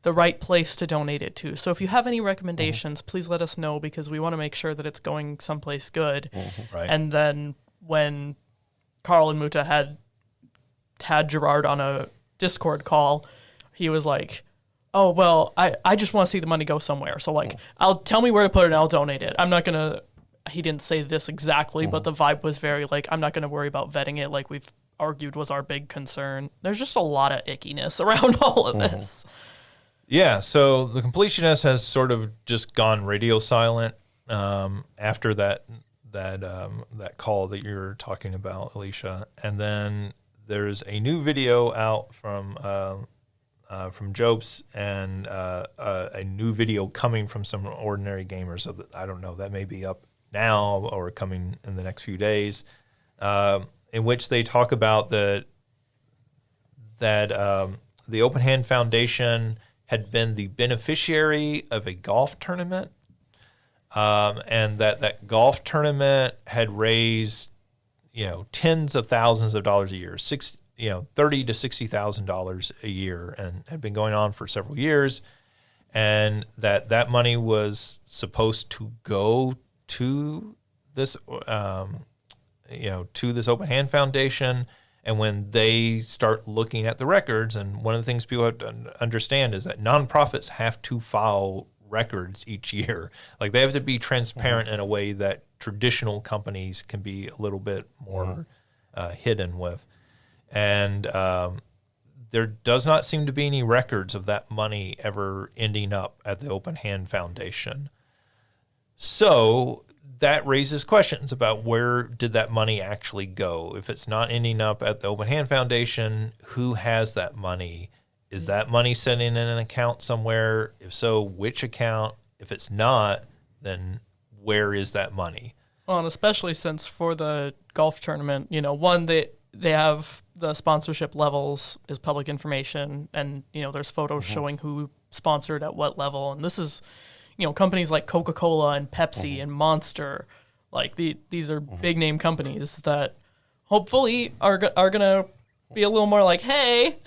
the right place to donate it to. So if you have any recommendations, please let us know because we want to make sure that it's going someplace good. Right. And then when Carl and Muta had Gerard on a Discord call, he was like, oh, well, I just want to see the money go somewhere. So tell me where to put it and I'll donate it. I'm not going to, he didn't say this exactly, but the vibe was very I'm not going to worry about vetting it like we've argued was our big concern. There's just a lot of ickiness around all of this. Yeah, so the completionist has sort of just gone radio silent after that call that you're talking about, Alicia, and then there's a new video out from Jobst and a new video coming from Some Ordinary Gamers. So that, I don't know, that may be up now or coming in the next few days, in which they talk about that the Open Hand Foundation had been the beneficiary of a golf tournament, and that golf tournament had raised, tens of thousands of dollars a year, $30,000 to $60,000 a year, and had been going on for several years, and that money was supposed to go to this, to this Open Hand Foundation, And when they start looking at the records, and one of the things people have to understand is that nonprofits have to file records each year. Like they have to be transparent in a way that traditional companies can be a little bit more hidden with. And there does not seem to be any records of that money ever ending up at the Open Hand Foundation. So that raises questions about where did that money actually go? If it's not ending up at the Open Hand Foundation, who has that money? Is that money sitting in an account somewhere? If so, which account? If it's not, then where is that money? Well, and especially since for the golf tournament, one, they have the sponsorship levels is public information, and, there's photos showing who sponsored at what level. And this is, companies like Coca-Cola and Pepsi and Monster, like these are big name companies that hopefully are going to be a little more like, hey,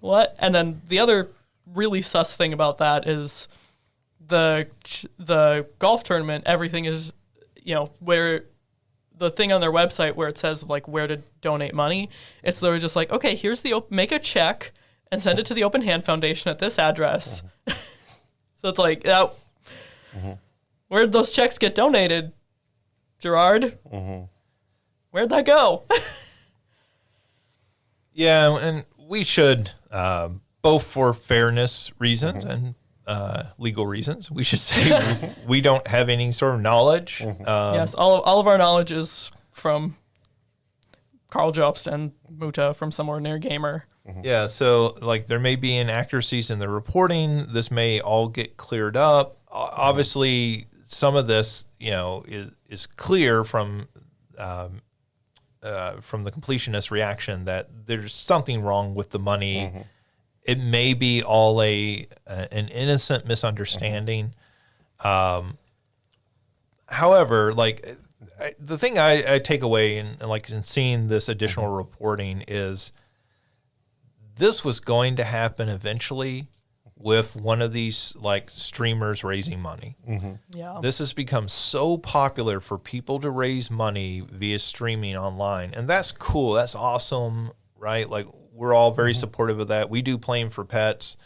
what? And then the other really sus thing about that is the golf tournament, everything is, where the thing on their website where it says like where to donate money, it's literally just like, okay, here's make a check and send it to the Open Hand Foundation at this address. So it's like, where'd those checks get donated, Gerard? Where'd that go? Yeah, and we should, both for fairness reasons and legal reasons, we should say we don't have any sort of knowledge. Yes, all of our knowledge is from Carl Jobst and Muta from Some Ordinary Gamer. Yeah, so like there may be inaccuracies in the reporting. This may all get cleared up. Obviously, some of this, is clear from the completionist reaction that there's something wrong with the money. It may be all an innocent misunderstanding. However, like the thing I take away in seeing this additional reporting is this was going to happen eventually with one of these like streamers raising money. Yeah. This has become so popular for people to raise money via streaming online. And that's cool. That's awesome, right? Like we're all very supportive of that. We do Playing for Pets.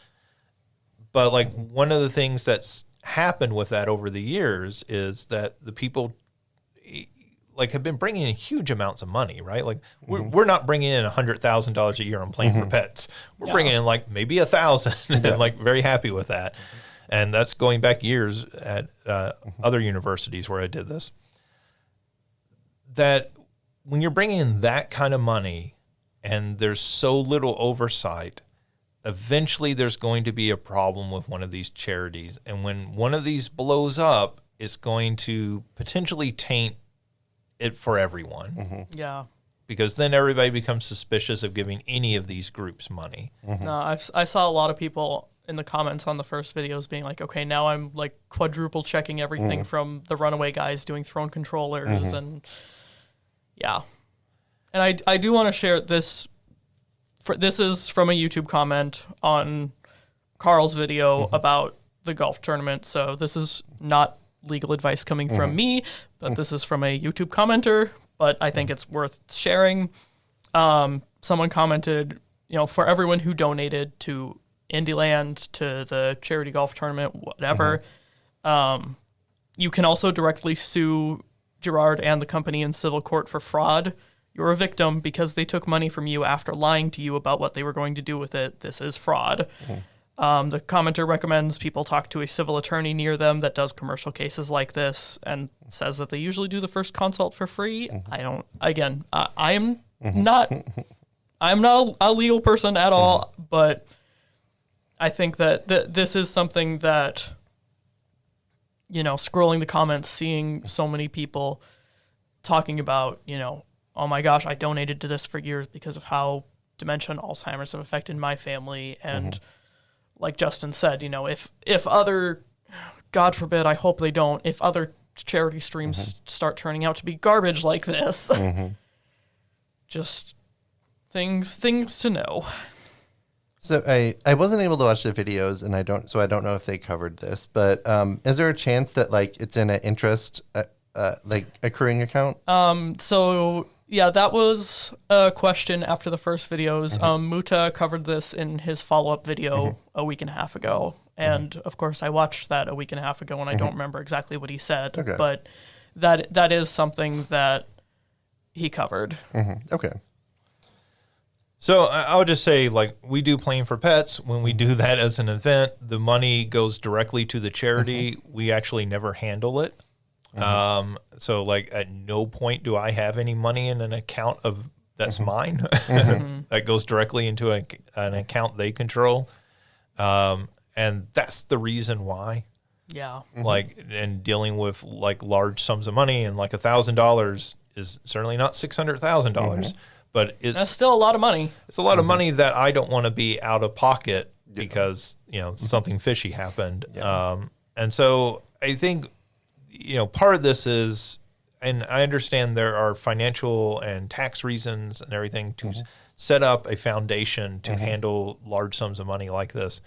But like one of the things that's happened with that over the years is that the people like have been bringing in huge amounts of money, right? Like we're not bringing in $100,000 a year on Playing for Pets. We're bringing in like maybe 1,000 and like very happy with that. And that's going back years at other universities where I did this. That when you're bringing in that kind of money and there's so little oversight, eventually there's going to be a problem with one of these charities. And when one of these blows up, it's going to potentially taint it for everyone. Yeah. Because then everybody becomes suspicious of giving any of these groups money. No, I saw a lot of people in the comments on the first videos being like, okay, now I'm like quadruple checking everything from the runaway guys doing throne controllers and yeah. And I do want to share this. This is from a YouTube comment on Carl's video about the golf tournament. So this is not legal advice coming from me, but this is from a YouTube commenter, but I think it's worth sharing. Someone commented, for everyone who donated to Indieland, to the charity golf tournament, whatever, you can also directly sue Gerard and the company in civil court for fraud. You're a victim because they took money from you after lying to you about what they were going to do with it. This is fraud. The commenter recommends people talk to a civil attorney near them that does commercial cases like this and says that they usually do the first consult for free. I'm not a legal person at all, but I think that this is something that, scrolling the comments, seeing so many people talking about, oh my gosh, I donated to this for years because of how dementia and Alzheimer's have affected my family. And like Justin said, if other, God forbid, I hope they don't, if other charity streams start turning out to be garbage like this, just things to know. So I wasn't able to watch the videos, and I don't know if they covered this, but is there a chance that like it's in an interest like accruing account? So Yeah, that was a question after the first videos. Muta covered this in his follow-up video a week and a half ago. And, of course, I watched that a week and a half ago, and I don't remember exactly what he said. Okay. But that is something that he covered. Okay. So I would just say, like, we do Playing for Pets. When we do that as an event, the money goes directly to the charity. We actually never handle it. So, like, at no point do I have any money in an account that's mine. That goes directly into an account they control. And that's the reason why. Yeah. Like, and dealing with, like, large sums of money, and, like, $1,000 is certainly not $600,000. But That's still a lot of money. it's a lot of money that I don't want to be out of pocket because, something fishy happened. And so I think, part of this is, and I understand there are financial and tax reasons and everything to set up a foundation to handle large sums of money like this.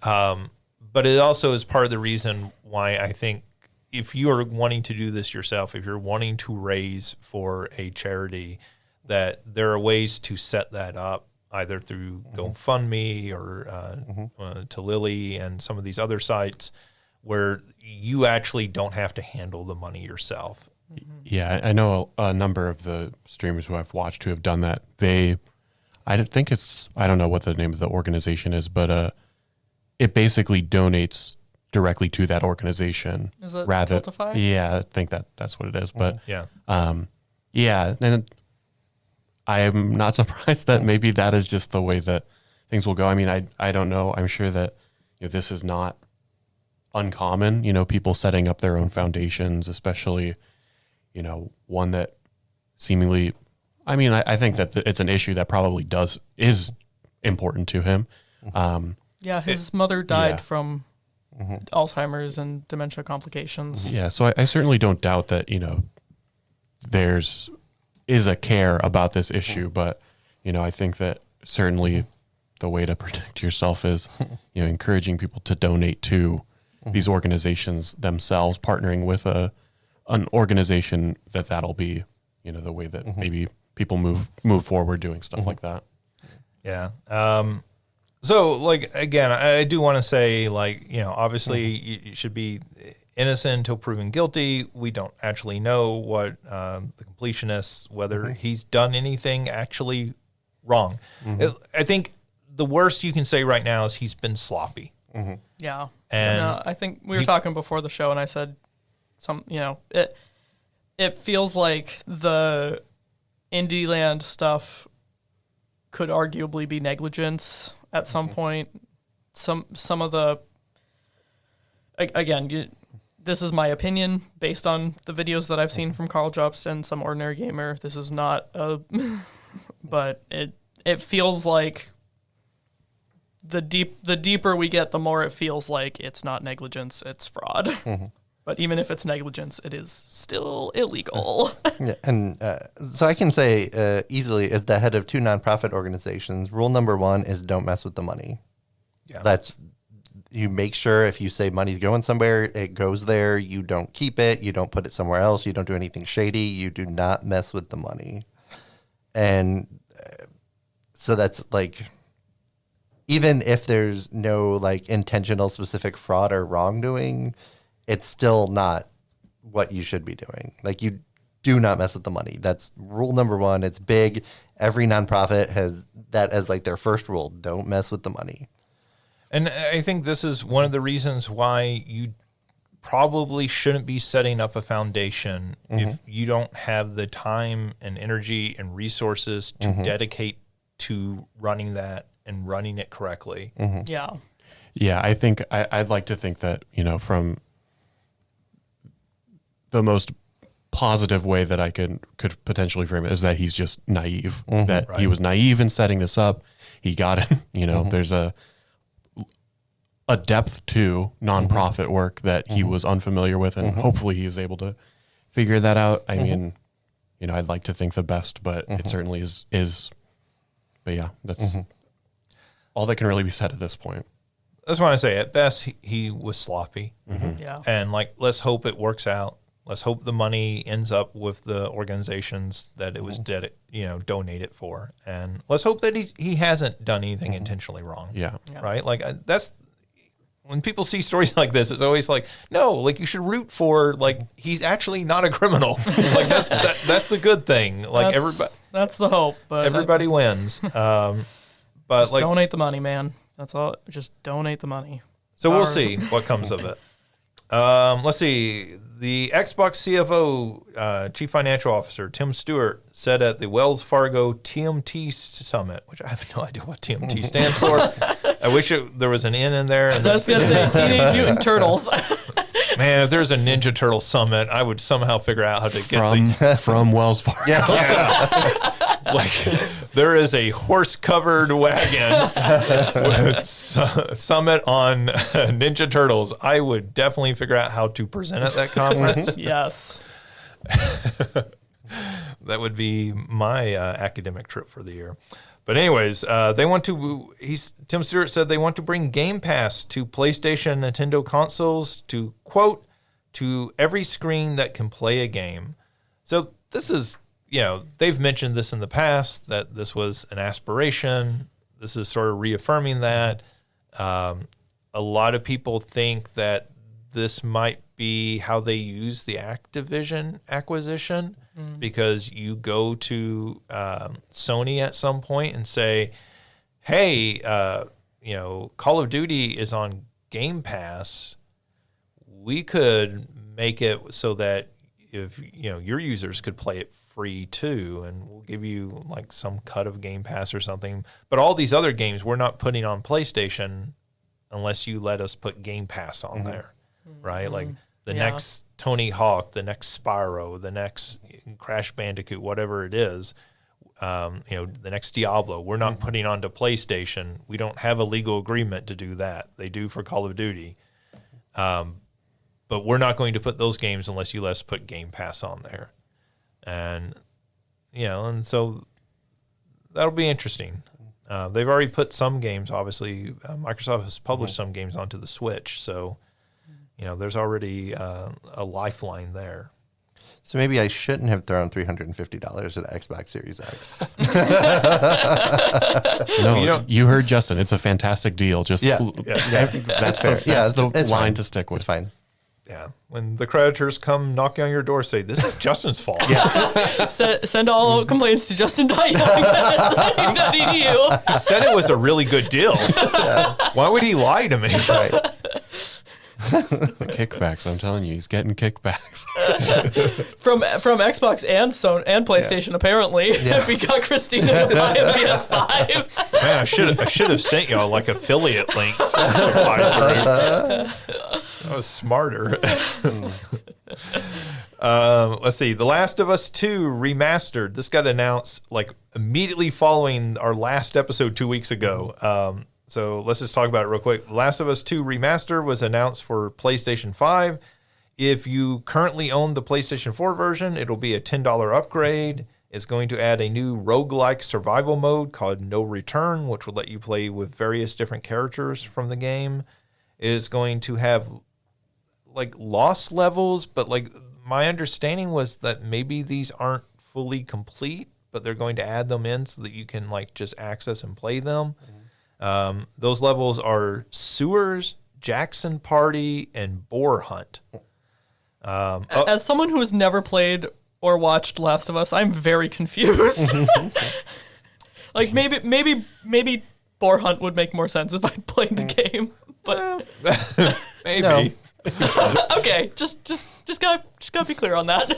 But it also is part of the reason why I think if you are wanting to do this yourself, if you're wanting to raise for a charity, that there are ways to set that up either through GoFundMe or to Lily and some of these other sites where you actually don't have to handle the money yourself. Yeah, I know a number of the streamers who I've watched who have done that. I don't know what the name of the organization is, but it basically donates directly to that organization. Is it rather, Tiltify? Yeah, I think that's what it is. But Yeah. and I am not surprised that maybe that is just the way that things will go. I mean, I don't know. I'm sure that this is not uncommon. People setting up their own foundations, especially one that seemingly. I mean, I think that it's an issue that probably is important to him. Yeah, his mother died from Alzheimer's and dementia complications. Yeah, so I certainly don't doubt that there's is a care about this issue, but I think that certainly the way to protect yourself is encouraging people to donate to these organizations themselves, partnering with an organization that'll be the way that maybe people move forward doing stuff like that. Yeah. So, like, again, I do want to say, like, obviously you should be innocent until proven guilty. We don't actually know what the completionist, whether he's done anything actually wrong. I think the worst you can say right now is he's been sloppy. Yeah. And I think we were talking before the show, and I said it feels like the Indieland stuff could arguably be negligence at some point. Some of the, again, this is my opinion based on the videos that I've seen from Carl Jobst and some ordinary gamer. This is not but it feels like the deeper we get, the more it feels like it's not negligence, it's fraud. But even if it's negligence, it is still illegal. Yeah, and so I can say easily, as the head of 2 nonprofit organizations, rule number 1 is don't mess with the money. Yeah. That's, you make sure if you say money's going somewhere, it goes there. You don't keep it. You don't put it somewhere else. You don't do anything shady. You do not mess with the money. And so that's like, even if there's no like intentional specific fraud or wrongdoing, it's still not what you should be doing. Like, you do not mess with the money. That's rule number 1. It's big. Every nonprofit has that as like their first rule. Don't mess with the money. And I think this is one of the reasons why you probably shouldn't be setting up a foundation if you don't have the time and energy and resources to dedicate to running that and running it correctly. Yeah. Yeah, I think I'd like to think that, from the most positive way that I could potentially frame it is that he's just naive, that he was naive in setting this up. He got it, there's a depth to nonprofit work that he was unfamiliar with, and hopefully he is able to figure that out. I mean, I'd like to think the best, but it certainly is. But yeah, that's all that can really be said at this point. That's why I say at best he was sloppy. Yeah. And like, let's hope it works out. Let's hope the money ends up with the organizations that it was donated for, and let's hope that he hasn't done anything intentionally wrong. Yeah. Right. Like that's when people see stories like this, it's always like, no, like you should root for like he's actually not a criminal. Like that's the good thing. Like that's the hope. But everybody wins. But just like donate the money, man. That's all. Just donate the money. So we'll see what comes of it. Let's see. The Xbox CFO, Chief Financial Officer, Tim Stewart, said at the Wells Fargo TMT Summit, which I have no idea what TMT stands for. I wish there was an N in there. And I was going to say Teenage Mutant Turtles. Man, if there's a Ninja Turtle Summit, I would somehow figure out how to get from Wells Fargo. Yeah. Like there is a horse-covered wagon with summit on Ninja Turtles. I would definitely figure out how to present at that conference. Yes. That would be my academic trip for the year. But anyways, they want to. Tim Stewart said they want to bring Game Pass to PlayStation, Nintendo consoles to quote to every screen that can play a game. So this is. They've mentioned this in the past, that this was an aspiration. This is sort of reaffirming that. A lot of people think that this might be how they use the Activision acquisition, because you go to Sony at some point and say, hey, Call of Duty is on Game Pass. We could make it so that if your users could play it free too, and we'll give you like some cut of Game Pass or something. But all these other games we're not putting on PlayStation unless you let us put Game Pass on there, right? Like the next Tony Hawk, the next Spyro, the next Crash Bandicoot, whatever it is, the next Diablo, we're not putting onto PlayStation. We don't have a legal agreement to do that. They do for Call of Duty. But we're not going to put those games unless you let us put Game Pass on there. And, and so that'll be interesting. They've already put some games, obviously. Microsoft has published some games onto the Switch. So, there's already a lifeline there. So maybe I shouldn't have thrown $350 at Xbox Series X. No, you heard Justin. It's a fantastic deal. Just that's fair. That's the it's line fine. to stick with. It's fine. Yeah. When the creditors come knocking on your door, say, this is Justin's fault. Send all complaints to justin.young@edu. He said it was a really good deal. Why would he lie to me? Right. The kickbacks, I'm telling you, he's getting kickbacks. from Xbox and Sony and PlayStation, apparently. If we got Christina to buy a PS5. Man, I should have sent y'all like affiliate links to buy through. That was smarter. Let's see. The Last of Us 2 remastered. This got announced like immediately following our last episode 2 weeks ago. So let's just talk about it real quick. The Last of Us 2 remaster was announced for PlayStation 5. If you currently own the PlayStation 4 version, it'll be a $10 upgrade. It's going to add a new roguelike survival mode called No Return, which will let you play with various different characters from the game. It is going to have like lost levels, but like my understanding was that maybe these aren't fully complete, but they're going to add them in so that you can like just access and play them. Those levels are Sewers, Jackson Party, and Boar Hunt. As someone who has never played or watched Last of Us, I'm very confused. Like maybe Boar Hunt would make more sense if I played the game. But maybe. No. Okay, just gotta be clear on that.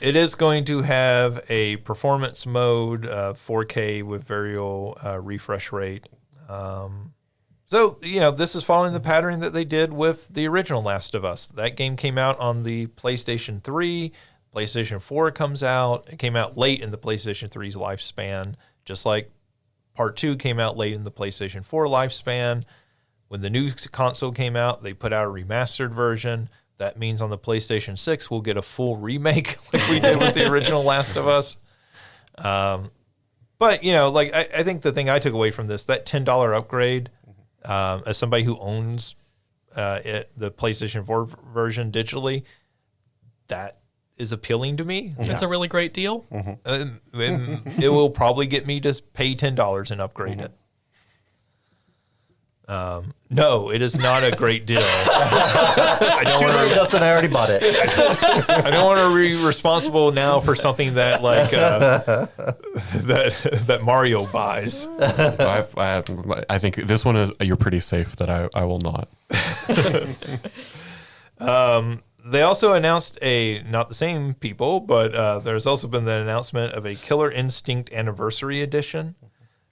It is going to have a performance mode, 4K with variable refresh rate. So, this is following the pattern that they did with the original Last of Us. That game came out on the PlayStation 3. PlayStation 4 comes out. It came out late in the PlayStation 3's lifespan, just like Part 2 came out late in the PlayStation 4 lifespan. When the new console came out, they put out a remastered version. That means on the PlayStation 6, we'll get a full remake like we did with the original Last of Us. But, I think the thing I took away from this, that $10 upgrade, as somebody who owns the PlayStation 4 version digitally, that is appealing to me. It's a really great deal. And it will probably get me to pay $10 and upgrade it. No, it is not a great deal. I don't want to. Justin, I already bought it. I don't want to be responsible now for something that that Mario buys. I think this one is, you're pretty safe that I will not. They also announced not the same people, but there's also been the announcement of a Killer Instinct Anniversary Edition.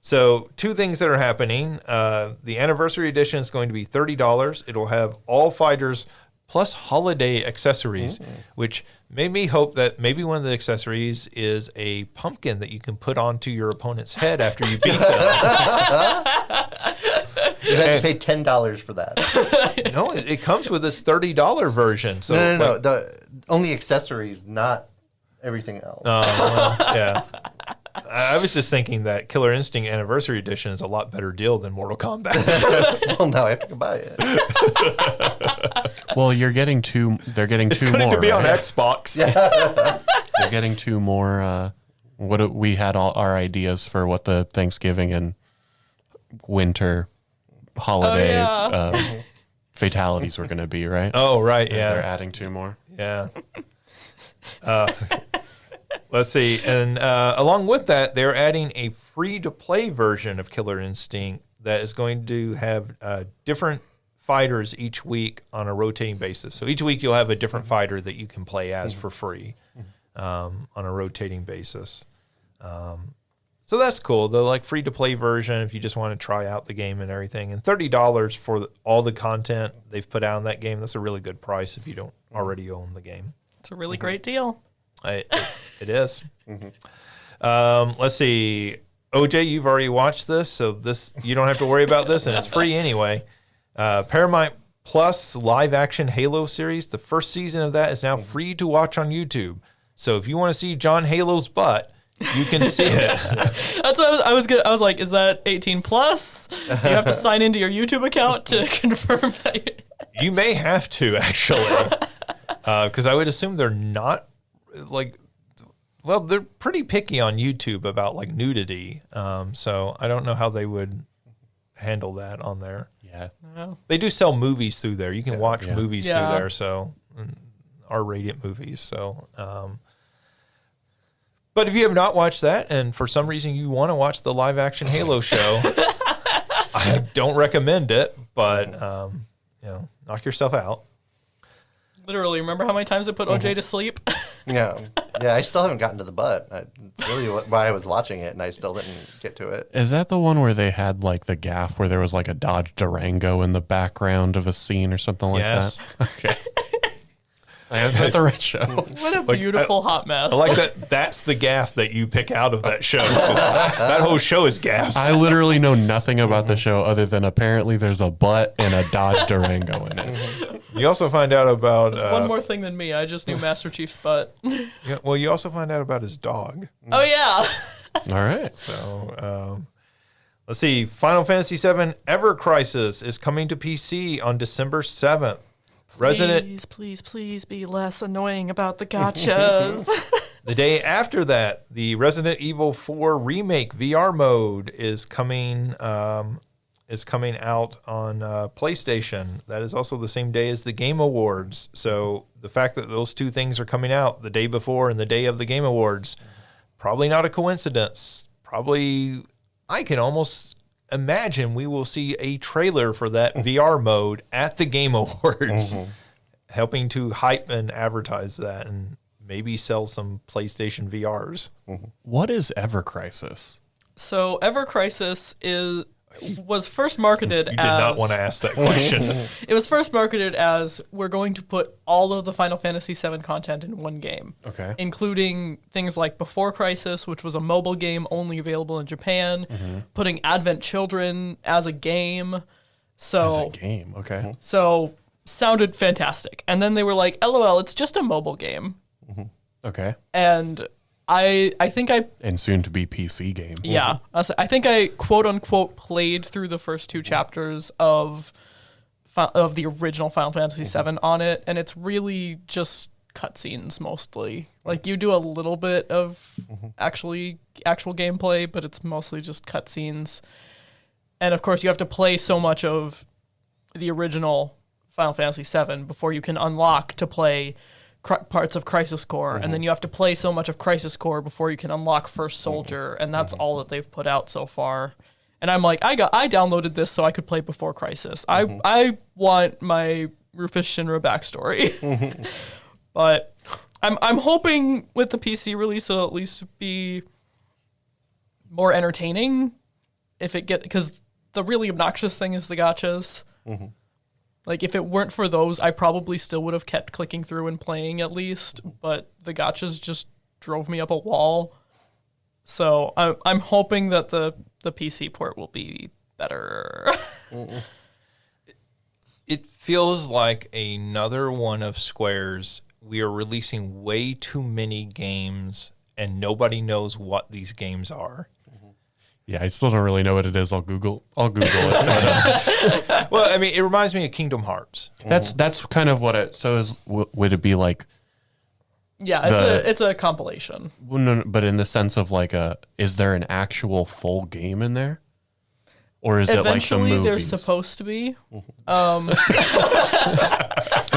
So 2 things that are happening. The Anniversary Edition is going to be $30. It will have all fighters plus holiday accessories, which made me hope that maybe one of the accessories is a pumpkin that you can put onto your opponent's head after you beat them. You have to pay $10 for that. No, it comes with this $30 version. So No. The only accessories, not everything else. Yeah. I was just thinking that Killer Instinct Anniversary Edition is a lot better deal than Mortal Kombat. Well, now I have to go buy it. Well, you're getting 2. They're getting It's 2 going more. to be on right? Xbox. They're getting 2 more. We had all our ideas for what the Thanksgiving and winter holiday fatalities were going to be, right? Oh, right. They're Yeah. adding 2 more. Yeah. Let's see. And along with that, they're adding a free-to-play version of Killer Instinct that is going to have different fighters each week on a rotating basis. So each week you'll have a different fighter that you can play as for free on a rotating basis. So that's cool. The free-to-play version, if you just want to try out the game and everything. And $30 for all the content they've put out in that game, that's a really good price if you don't already own the game. It's a really great deal. It is. Let's see. OJ, you've already watched this, so you don't have to worry about this, and it's free anyway. Paramount Plus live action Halo series. The first season of that is now free to watch on YouTube. So if you want to see John Halo's butt, you can see it. That's what I was like, is that 18 plus? Do you have to sign into your YouTube account to confirm that? You may have to, actually, because I would assume they're not they're pretty picky on YouTube about nudity. So I don't know how they would handle that on there. Yeah. They do sell movies through there. You can watch movies through Yeah. there, so R-rated movies. So, but if you have not watched that, and for some reason you want to watch the live-action Halo show, I don't recommend it. But knock yourself out. Literally, remember how many times I put OJ to sleep? Yeah. I still haven't gotten to the butt. It's really why I was watching it, and I still didn't get to it. Is that the one where they had the gaff where there was a Dodge Durango in the background of a scene or something like Yes. that? Okay. I have the right show. What a beautiful hot mess. I like that. That's the gaff that you pick out of that show. That whole show is gaffs. I literally know nothing about the show other than apparently there's a butt and a Dodge Durango in it. You also find out about One more thing than me. I just knew Master Chief's butt. you also find out about his dog. Oh, yeah. All right. So let's see. Final Fantasy VII Ever Crisis is coming to PC on December 7th. Please be less annoying about the gotchas. The day after that, the Resident Evil 4 remake VR mode is coming out on PlayStation. That is also the same day as the Game Awards. So the fact that those 2 things are coming out the day before and the day of the Game Awards, probably not a coincidence. Probably, I can almost imagine we will see a trailer for that VR mode at the Game Awards, helping to hype and advertise that and maybe sell some PlayStation VRs. What is Ever Crisis? So Ever Crisis was first marketed You did not want to ask that question. It was first marketed as we're going to put all of the Final Fantasy VII content in one game. Okay. Including things like Before Crisis, which was a mobile game only available in Japan, putting Advent Children as a game. So It's a game. Okay. So sounded fantastic. And then they were like, LOL, it's just a mobile game. Okay. And I think I And soon to be PC game. Yeah. I think I quote unquote played through the first 2 chapters of the original Final Fantasy VII on it, and it's really just cutscenes mostly. Like you do a little bit of actual gameplay, but it's mostly just cutscenes. And of course, you have to play so much of the original Final Fantasy VII before you can unlock to play parts of Crisis Core, and then you have to play so much of Crisis Core before you can unlock First Soldier, and that's all that they've put out so far. And I'm like, I downloaded this so I could play before Crisis. I want my Rufus Shinra backstory. But I'm hoping with the PC release it'll at least be more entertaining because the really obnoxious thing is the gachas. Like, if it weren't for those, I probably still would have kept clicking through and playing at least, but the gachas just drove me up a wall. So I'm hoping that the PC port will be better. It feels like another one of Square's, we are releasing way too many games, and nobody knows what these games are. Yeah, I still don't really know what it is. I'll Google it. But, Well, I mean, it reminds me of Kingdom Hearts. that's kind of what it. So would it be like? Yeah, it's a compilation. Well, no, but in the sense of like is there an actual full game in there, or is Eventually, it like the there's movies? supposed to be. All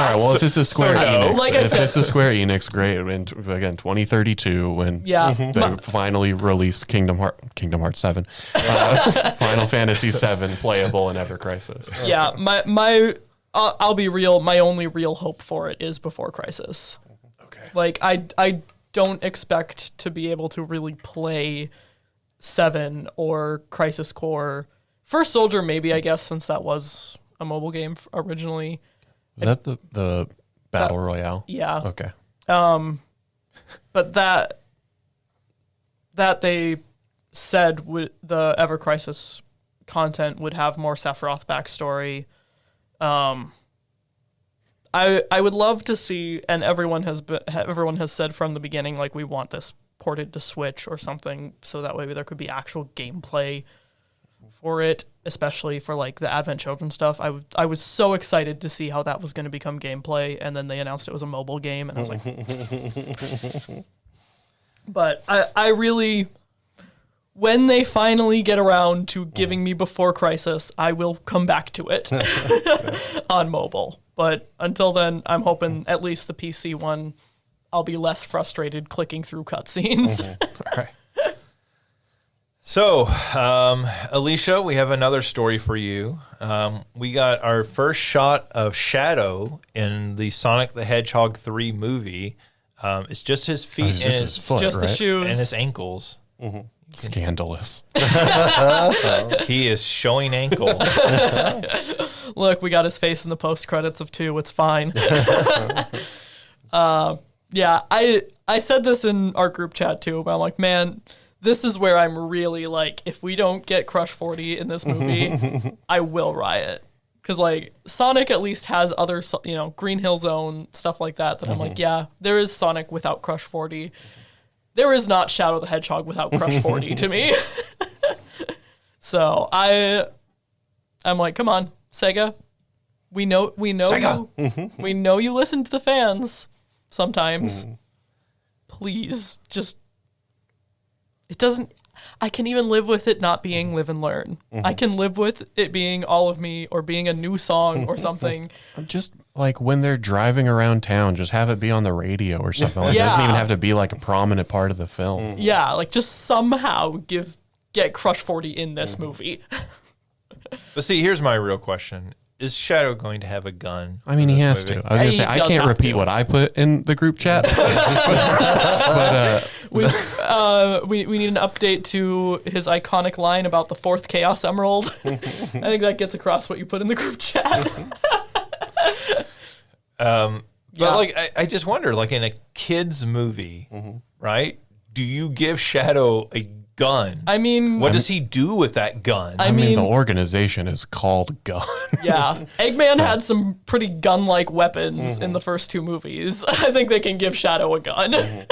right. Well, if this is Square Enix, Like I said- this is Square Enix, great. And again, 2032 when Yeah. they finally released Kingdom Hearts 7, Final Fantasy 7 playable in Ever Crisis. Yeah, I'll be real. My only real hope for it is before Crisis. Okay. Like I don't expect to be able to really play 7 or Crisis Core. First Soldier, maybe, I guess, since that was a mobile game originally. Is that the Battle Royale? Yeah. Okay. But that they said the Ever Crisis content would have more Sephiroth backstory. I would love to see, and everyone has said from the beginning, like, we want this ported to Switch or something, so that way there could be actual gameplay for it, especially for like the Advent Children stuff. I was so excited to see how that was going to become gameplay, and then they announced it was a mobile game, and I was like, but I really, when they finally get around to giving me Before Crisis, I will come back to it on mobile. But until then, I'm hoping at least the PC one, I'll be less frustrated clicking through cutscenes. All right. So, Alicia, we have another story for you. We got our first shot of Shadow in the Sonic the Hedgehog 3 movie. It's just his feet It's and just his foot, Just the right? shoes. and his ankles. Scandalous. He is showing ankle. Look, we got his face in the post credits of 2. It's fine. Yeah, I said this in our group chat too, but I'm like, man, this is where I'm really like, if we don't get Crush 40 in this movie, I will riot. Because like Sonic at least has other, Green Hill Zone, stuff like that I'm like, yeah, there is Sonic without Crush 40. There is not Shadow the Hedgehog without Crush 40 to me. So I'm like, come on, Sega. We know Sega. we know you listen to the fans sometimes. Please, just it doesn't. I can even live with it not being Live and Learn. I can live with it being All of Me or being a new song or something. Just like when they're driving around town, just have it be on the radio or something. Like, It doesn't Yeah. even have to be like a prominent part of the film. Yeah, like just somehow get Crush 40 in this movie. But see, here's my real question. Is Shadow going to have a gun? I mean, in he this has movie? to. I was going to say, He I does can't have repeat to. what I put in the group chat. We need an update to his iconic line about the 4th Chaos Emerald. I think that gets across what you put in the group chat. But Yeah. like, I just wonder, like in a kid's movie, right? Do you give Shadow a gun? I mean, What does he do with that gun? I I mean, mean, the organization is called Gun. yeah, Eggman had some pretty gun-like weapons in the first 2 movies. I think they can give Shadow a gun.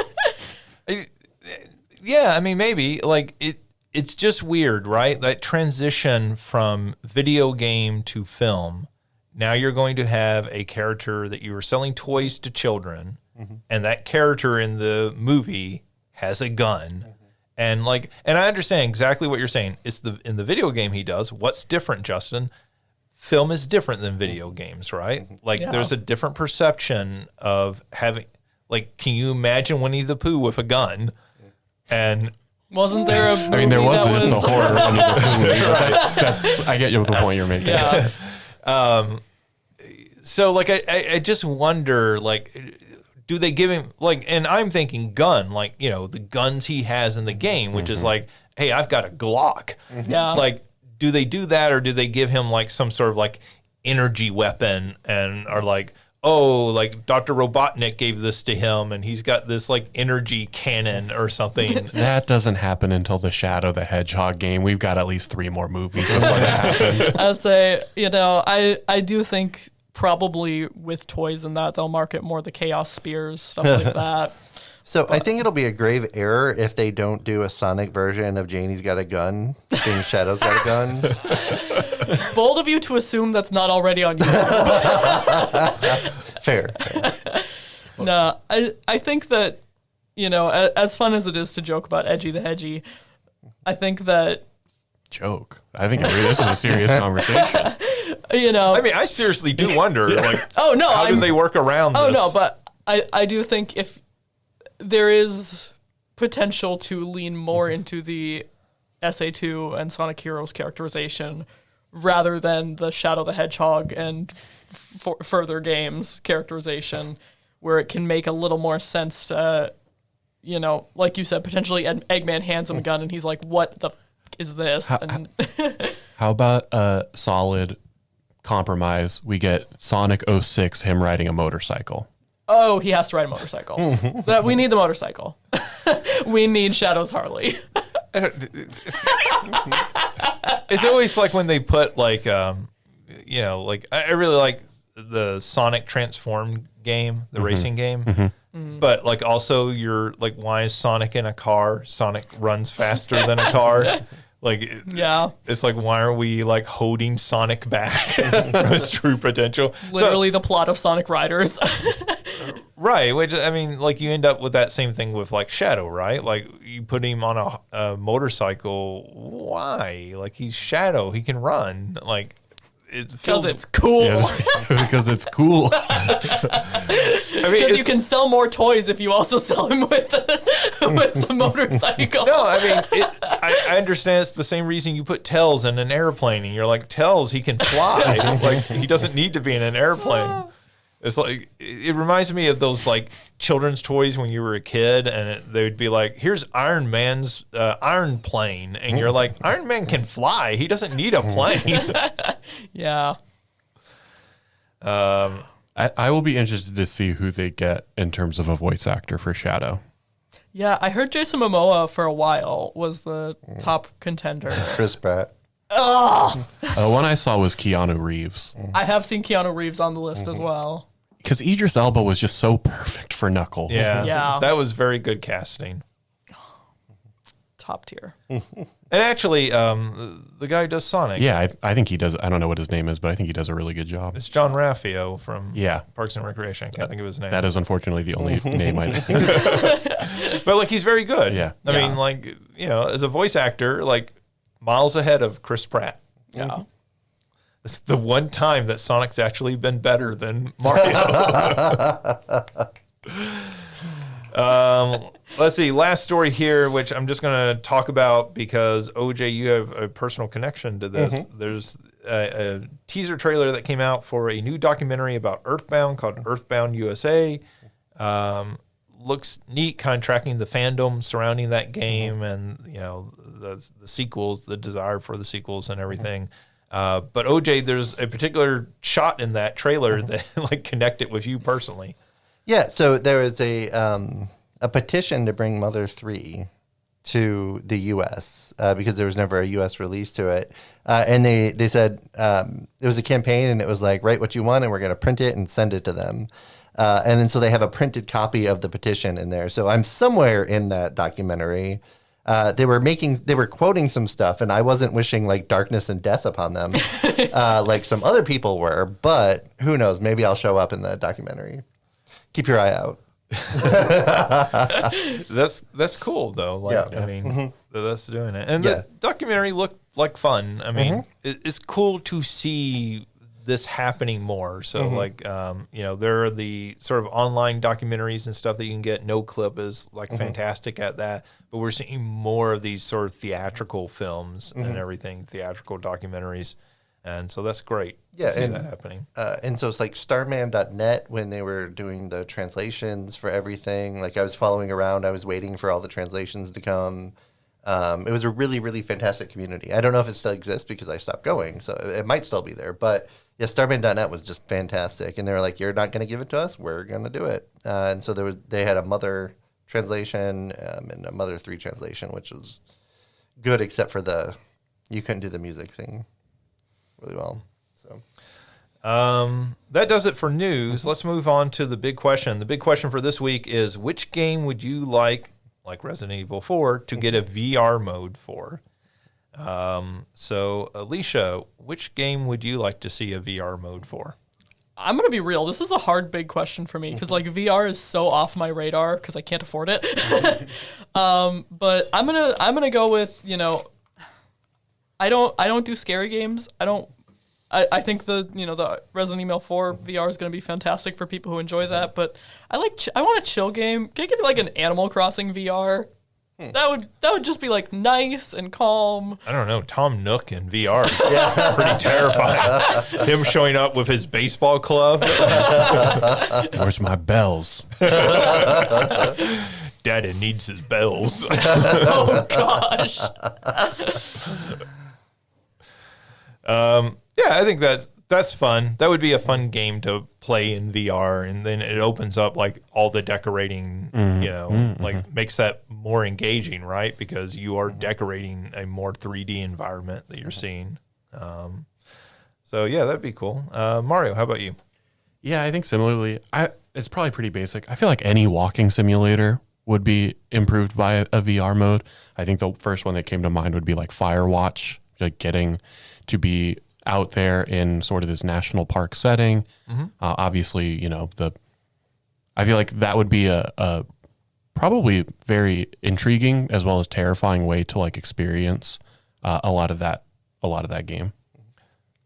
Yeah, I mean, maybe. Like, it's just weird, right? That transition from video game to film. Now you're going to have a character that you were selling toys to children, and that character in the movie has a gun. And I understand exactly what you're saying. It's in the video game he does. What's different, Justin? Film is different than video games, right? There's a different perception of having, can you imagine Winnie the Pooh with a gun? And wasn't there a movie there was that just a horror Winnie the Pooh movie. That's I get you with the point you're making. Yeah. So I just wonder, do they give him and I'm thinking gun, the guns he has in the game, which is hey, I've got a Glock. Yeah. Do they do that, or do they give him some sort of energy weapon and are Dr. Robotnik gave this to him and he's got this energy cannon or something? That doesn't happen until the Shadow the Hedgehog game. We've got at least 3 more movies before that happens. I say, I do think probably with toys and that they'll market more the Chaos Spears, stuff like that. So I think it'll be a grave error if they don't do a Sonic version of Janie's Got a Gun, being Shadow's Got a Gun. Bold of you to assume that's not already on YouTube. Fair. No, I think that, as fun as it is to joke about Edgy the Hedgy, I think that... Joke. I think this is a serious conversation. I seriously do wonder, oh, no, how do they work around this? Oh, no, but I do think if there is potential to lean more into the SA2 and Sonic Heroes characterization rather than the Shadow the Hedgehog and further games characterization, where it can make a little more sense to, like you said, potentially Eggman hands him a gun and he's like, what the is this? How about a solid compromise? We get Sonic 06, him riding a motorcycle. Oh, he has to ride a motorcycle. We need the motorcycle. We need Shadow's Harley. It's always when they put I really like the Sonic Transform game, the racing game. But also you're why is Sonic in a car? Sonic runs faster than a car. Yeah. It's why are we holding Sonic back from his true potential? Literally the plot of Sonic Riders. Right, which you end up with that same thing with Shadow, right? You put him on a motorcycle. Why? He's Shadow. He can run. Because it's cool. Because it's cool. Because you can sell more toys if you also sell him with the motorcycle. No, I understand it's the same reason you put Tails in an airplane, and you're Tails, he can fly. He doesn't need to be in an airplane. It's it reminds me of those children's toys when you were a kid, and they would be here's Iron Man's iron plane, and you're Iron Man can fly. He doesn't need a plane. Yeah. I will be interested to see who they get in terms of a voice actor for Shadow. Yeah, I heard Jason Momoa for a while was the top contender. Chris Pratt. Oh! One I saw was Keanu Reeves. I have seen Keanu Reeves on the list as well. Because Idris Elba was just so perfect for Knuckles. Yeah. That was very good casting. Top tier. And actually, the guy who does Sonic. Yeah, I think he does. I don't know what his name is, but I think he does a really good job. It's John Ralphio from Yeah. Parks and Recreation. I can't think of his name. That is unfortunately the only name I know. But he's very good. Yeah. I mean, as a voice actor, miles ahead of Chris Pratt. Yeah. It's the one time that Sonic's actually been better than Mario. Let's see. Last story here, which I'm just going to talk about because, OJ, you have a personal connection to this. There's a teaser trailer that came out for a new documentary about Earthbound called Earthbound USA. Looks neat, kind of tracking the fandom surrounding that game and, the sequels, the desire for the sequels and everything. But OJ, there's a particular shot in that trailer that connected with you personally. Yeah, so there was a petition to bring Mother 3 to the U.S. Because there was never a U.S. release to it. And they said it was a campaign and it was write what you want and we're going to print it and send it to them. And then so they have a printed copy of the petition in there. So I'm somewhere in that documentary. They were quoting some stuff, and I wasn't wishing darkness and death upon them like some other people were. But who knows? Maybe I'll show up in the documentary. Keep your eye out. That's cool though. Like, Yeah. I mean, that's doing it. And the documentary looked like fun. I mean, it's cool to see this happening more. So like, you know, there are the sort of online documentaries and stuff that you can get. No Clip is like fantastic at that, but we're seeing more of these sort of theatrical films and everything, theatrical documentaries. And so that's great. Yeah, to see and that happening. And so it's like starman.net when they were doing the translations for everything. Like I was following around, I was waiting for all the translations to come. It was a really, really fantastic community. I don't know if it still exists because I stopped going, so it might still be there. But yeah, starman.net was just fantastic. And they were like, you're not going to give it to us? We're going to do it. And so they had a Mother translation and a Mother 3 translation, which was good except for you couldn't do the music thing really well. So that does it for news. Let's move on to the big question. The big question for this week is, which game would you like Resident Evil 4, to get a VR mode for? So Alicia, which game would you like to see a VR mode for? I'm gonna be real. This is a hard, big question for me because like VR is so off my radar because I can't afford it. But I'm gonna go with, you know, I don't do scary games. I think the Resident Evil 4 VR is going to be fantastic for people who enjoy that, but I want a chill game. Can I give you like an Animal Crossing VR? That would just be like nice and calm. I don't know. Tom Nook in VR. Yeah. Pretty terrifying. Him showing up with his baseball club. Where's my bells? Daddy needs his bells. Oh gosh. Yeah, I think that's fun. That would be a fun game to play in VR, and then it opens up like all the decorating, like makes that more engaging, right? Because you are decorating a more 3D environment that you're seeing. So yeah, that'd be cool. Mario, how about you? Yeah, I think similarly. It's probably pretty basic. I feel like any walking simulator would be improved by a VR mode. I think the first one that came to mind would be like Firewatch, like getting to be out there in sort of this national park setting. Obviously, I feel like that would be a probably very intriguing as well as terrifying way to like experience a lot of that game.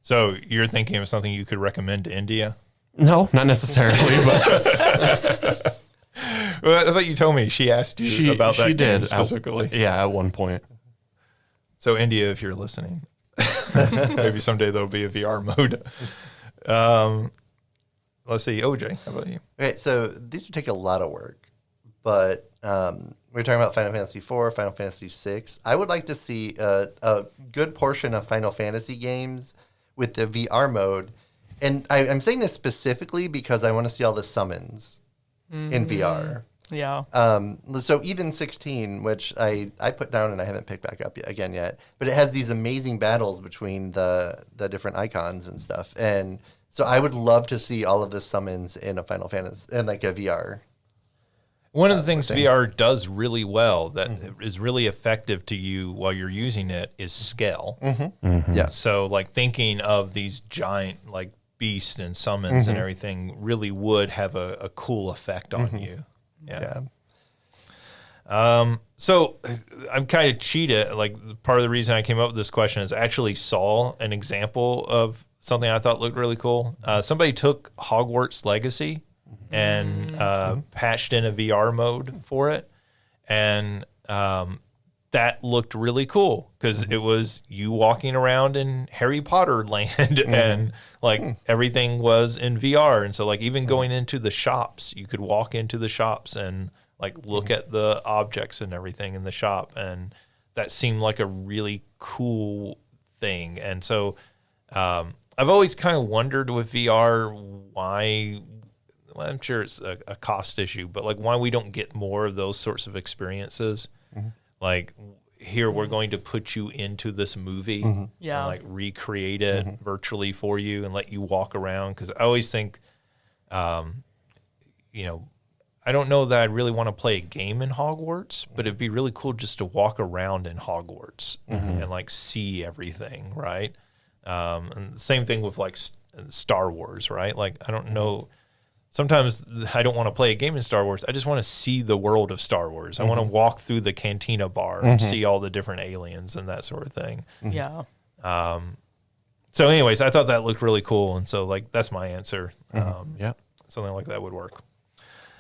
So you're thinking of something you could recommend to India? No, not necessarily, but well, I thought you told me she asked you about that she game did specifically. At one point. So India, if you're listening, maybe someday there'll be a VR mode. Let's see, OJ, how about you? Okay, so these would take a lot of work, but we're talking about Final Fantasy IV, Final Fantasy VI. I would like to see a good portion of Final Fantasy games with the VR mode. And I'm saying this specifically because I want to see all the summons in VR. Yeah. So even 16, which I put down and I haven't picked back up yet, but it has these amazing battles between the different icons and stuff. And so I would love to see all of the summons in a Final Fantasy, in like a VR. One of the things VR does really well that is really effective to you while you're using it is scale. Yeah. So like thinking of these giant like beasts and summons and everything really would have a cool effect on you. Yeah. So I'm kind of cheated. Like part of the reason I came up with this question is I actually saw an example of something I thought looked really cool. Somebody took Hogwarts Legacy and patched in a VR mode for it. And that looked really cool because it was you walking around in Harry Potter land and like everything was in VR. And so like even going into the shops, you could walk into the shops and like look at the objects and everything in the shop. And that seemed like a really cool thing. And so I've always kind of wondered with VR why, well, I'm sure it's a cost issue, but like why we don't get more of those sorts of experiences. Like here, we're going to put you into this movie and like recreate it virtually for you and let you walk around. Cause I always think, I don't know that I'd really want to play a game in Hogwarts, but it'd be really cool just to walk around in Hogwarts and like see everything. Right. And the same thing with like Star Wars, right? Like, I don't know. sometimes I don't want to play a game in Star Wars. I just want to see the world of Star Wars. I want to walk through the Cantina bar and see all the different aliens and that sort of thing. Yeah. So anyways, I thought that looked really cool. And so like, that's my answer. Yeah. Something like that would work.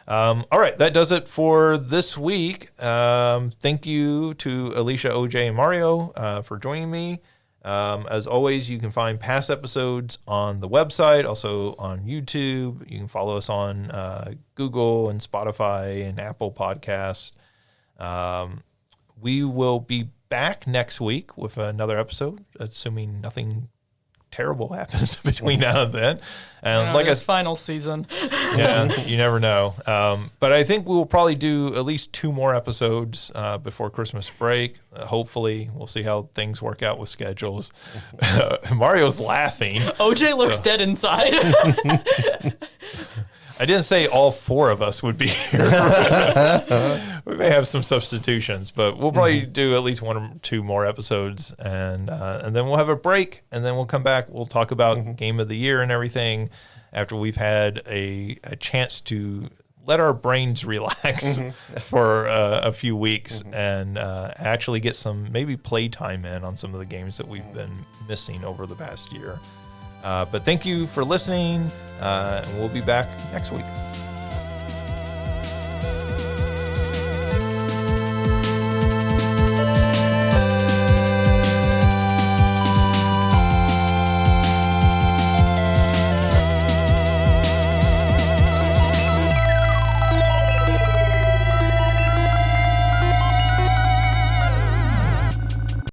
All right. That does it for this week. Thank you to Alicia, OJ, and Mario for joining me. As always, you can find past episodes on the website, also on YouTube. You can follow us on Google and Spotify and Apple Podcasts. We will be back next week with another episode, assuming nothing terrible happens between now and then. And Like this final season. Yeah, you never know. But I think we'll probably do at least 2 more episodes before Christmas break. Hopefully, we'll see how things work out with schedules. Mario's laughing. OJ looks dead inside. I didn't say all 4 of us would be here. We may have some substitutions, but we'll probably do at least 1 or 2 more episodes, and then we'll have a break, and then we'll come back. We'll talk about Game of the Year and everything after we've had a chance to let our brains relax for a few weeks and actually get some maybe playtime in on some of the games that we've been missing over the past year. But thank you for listening, and we'll be back next week.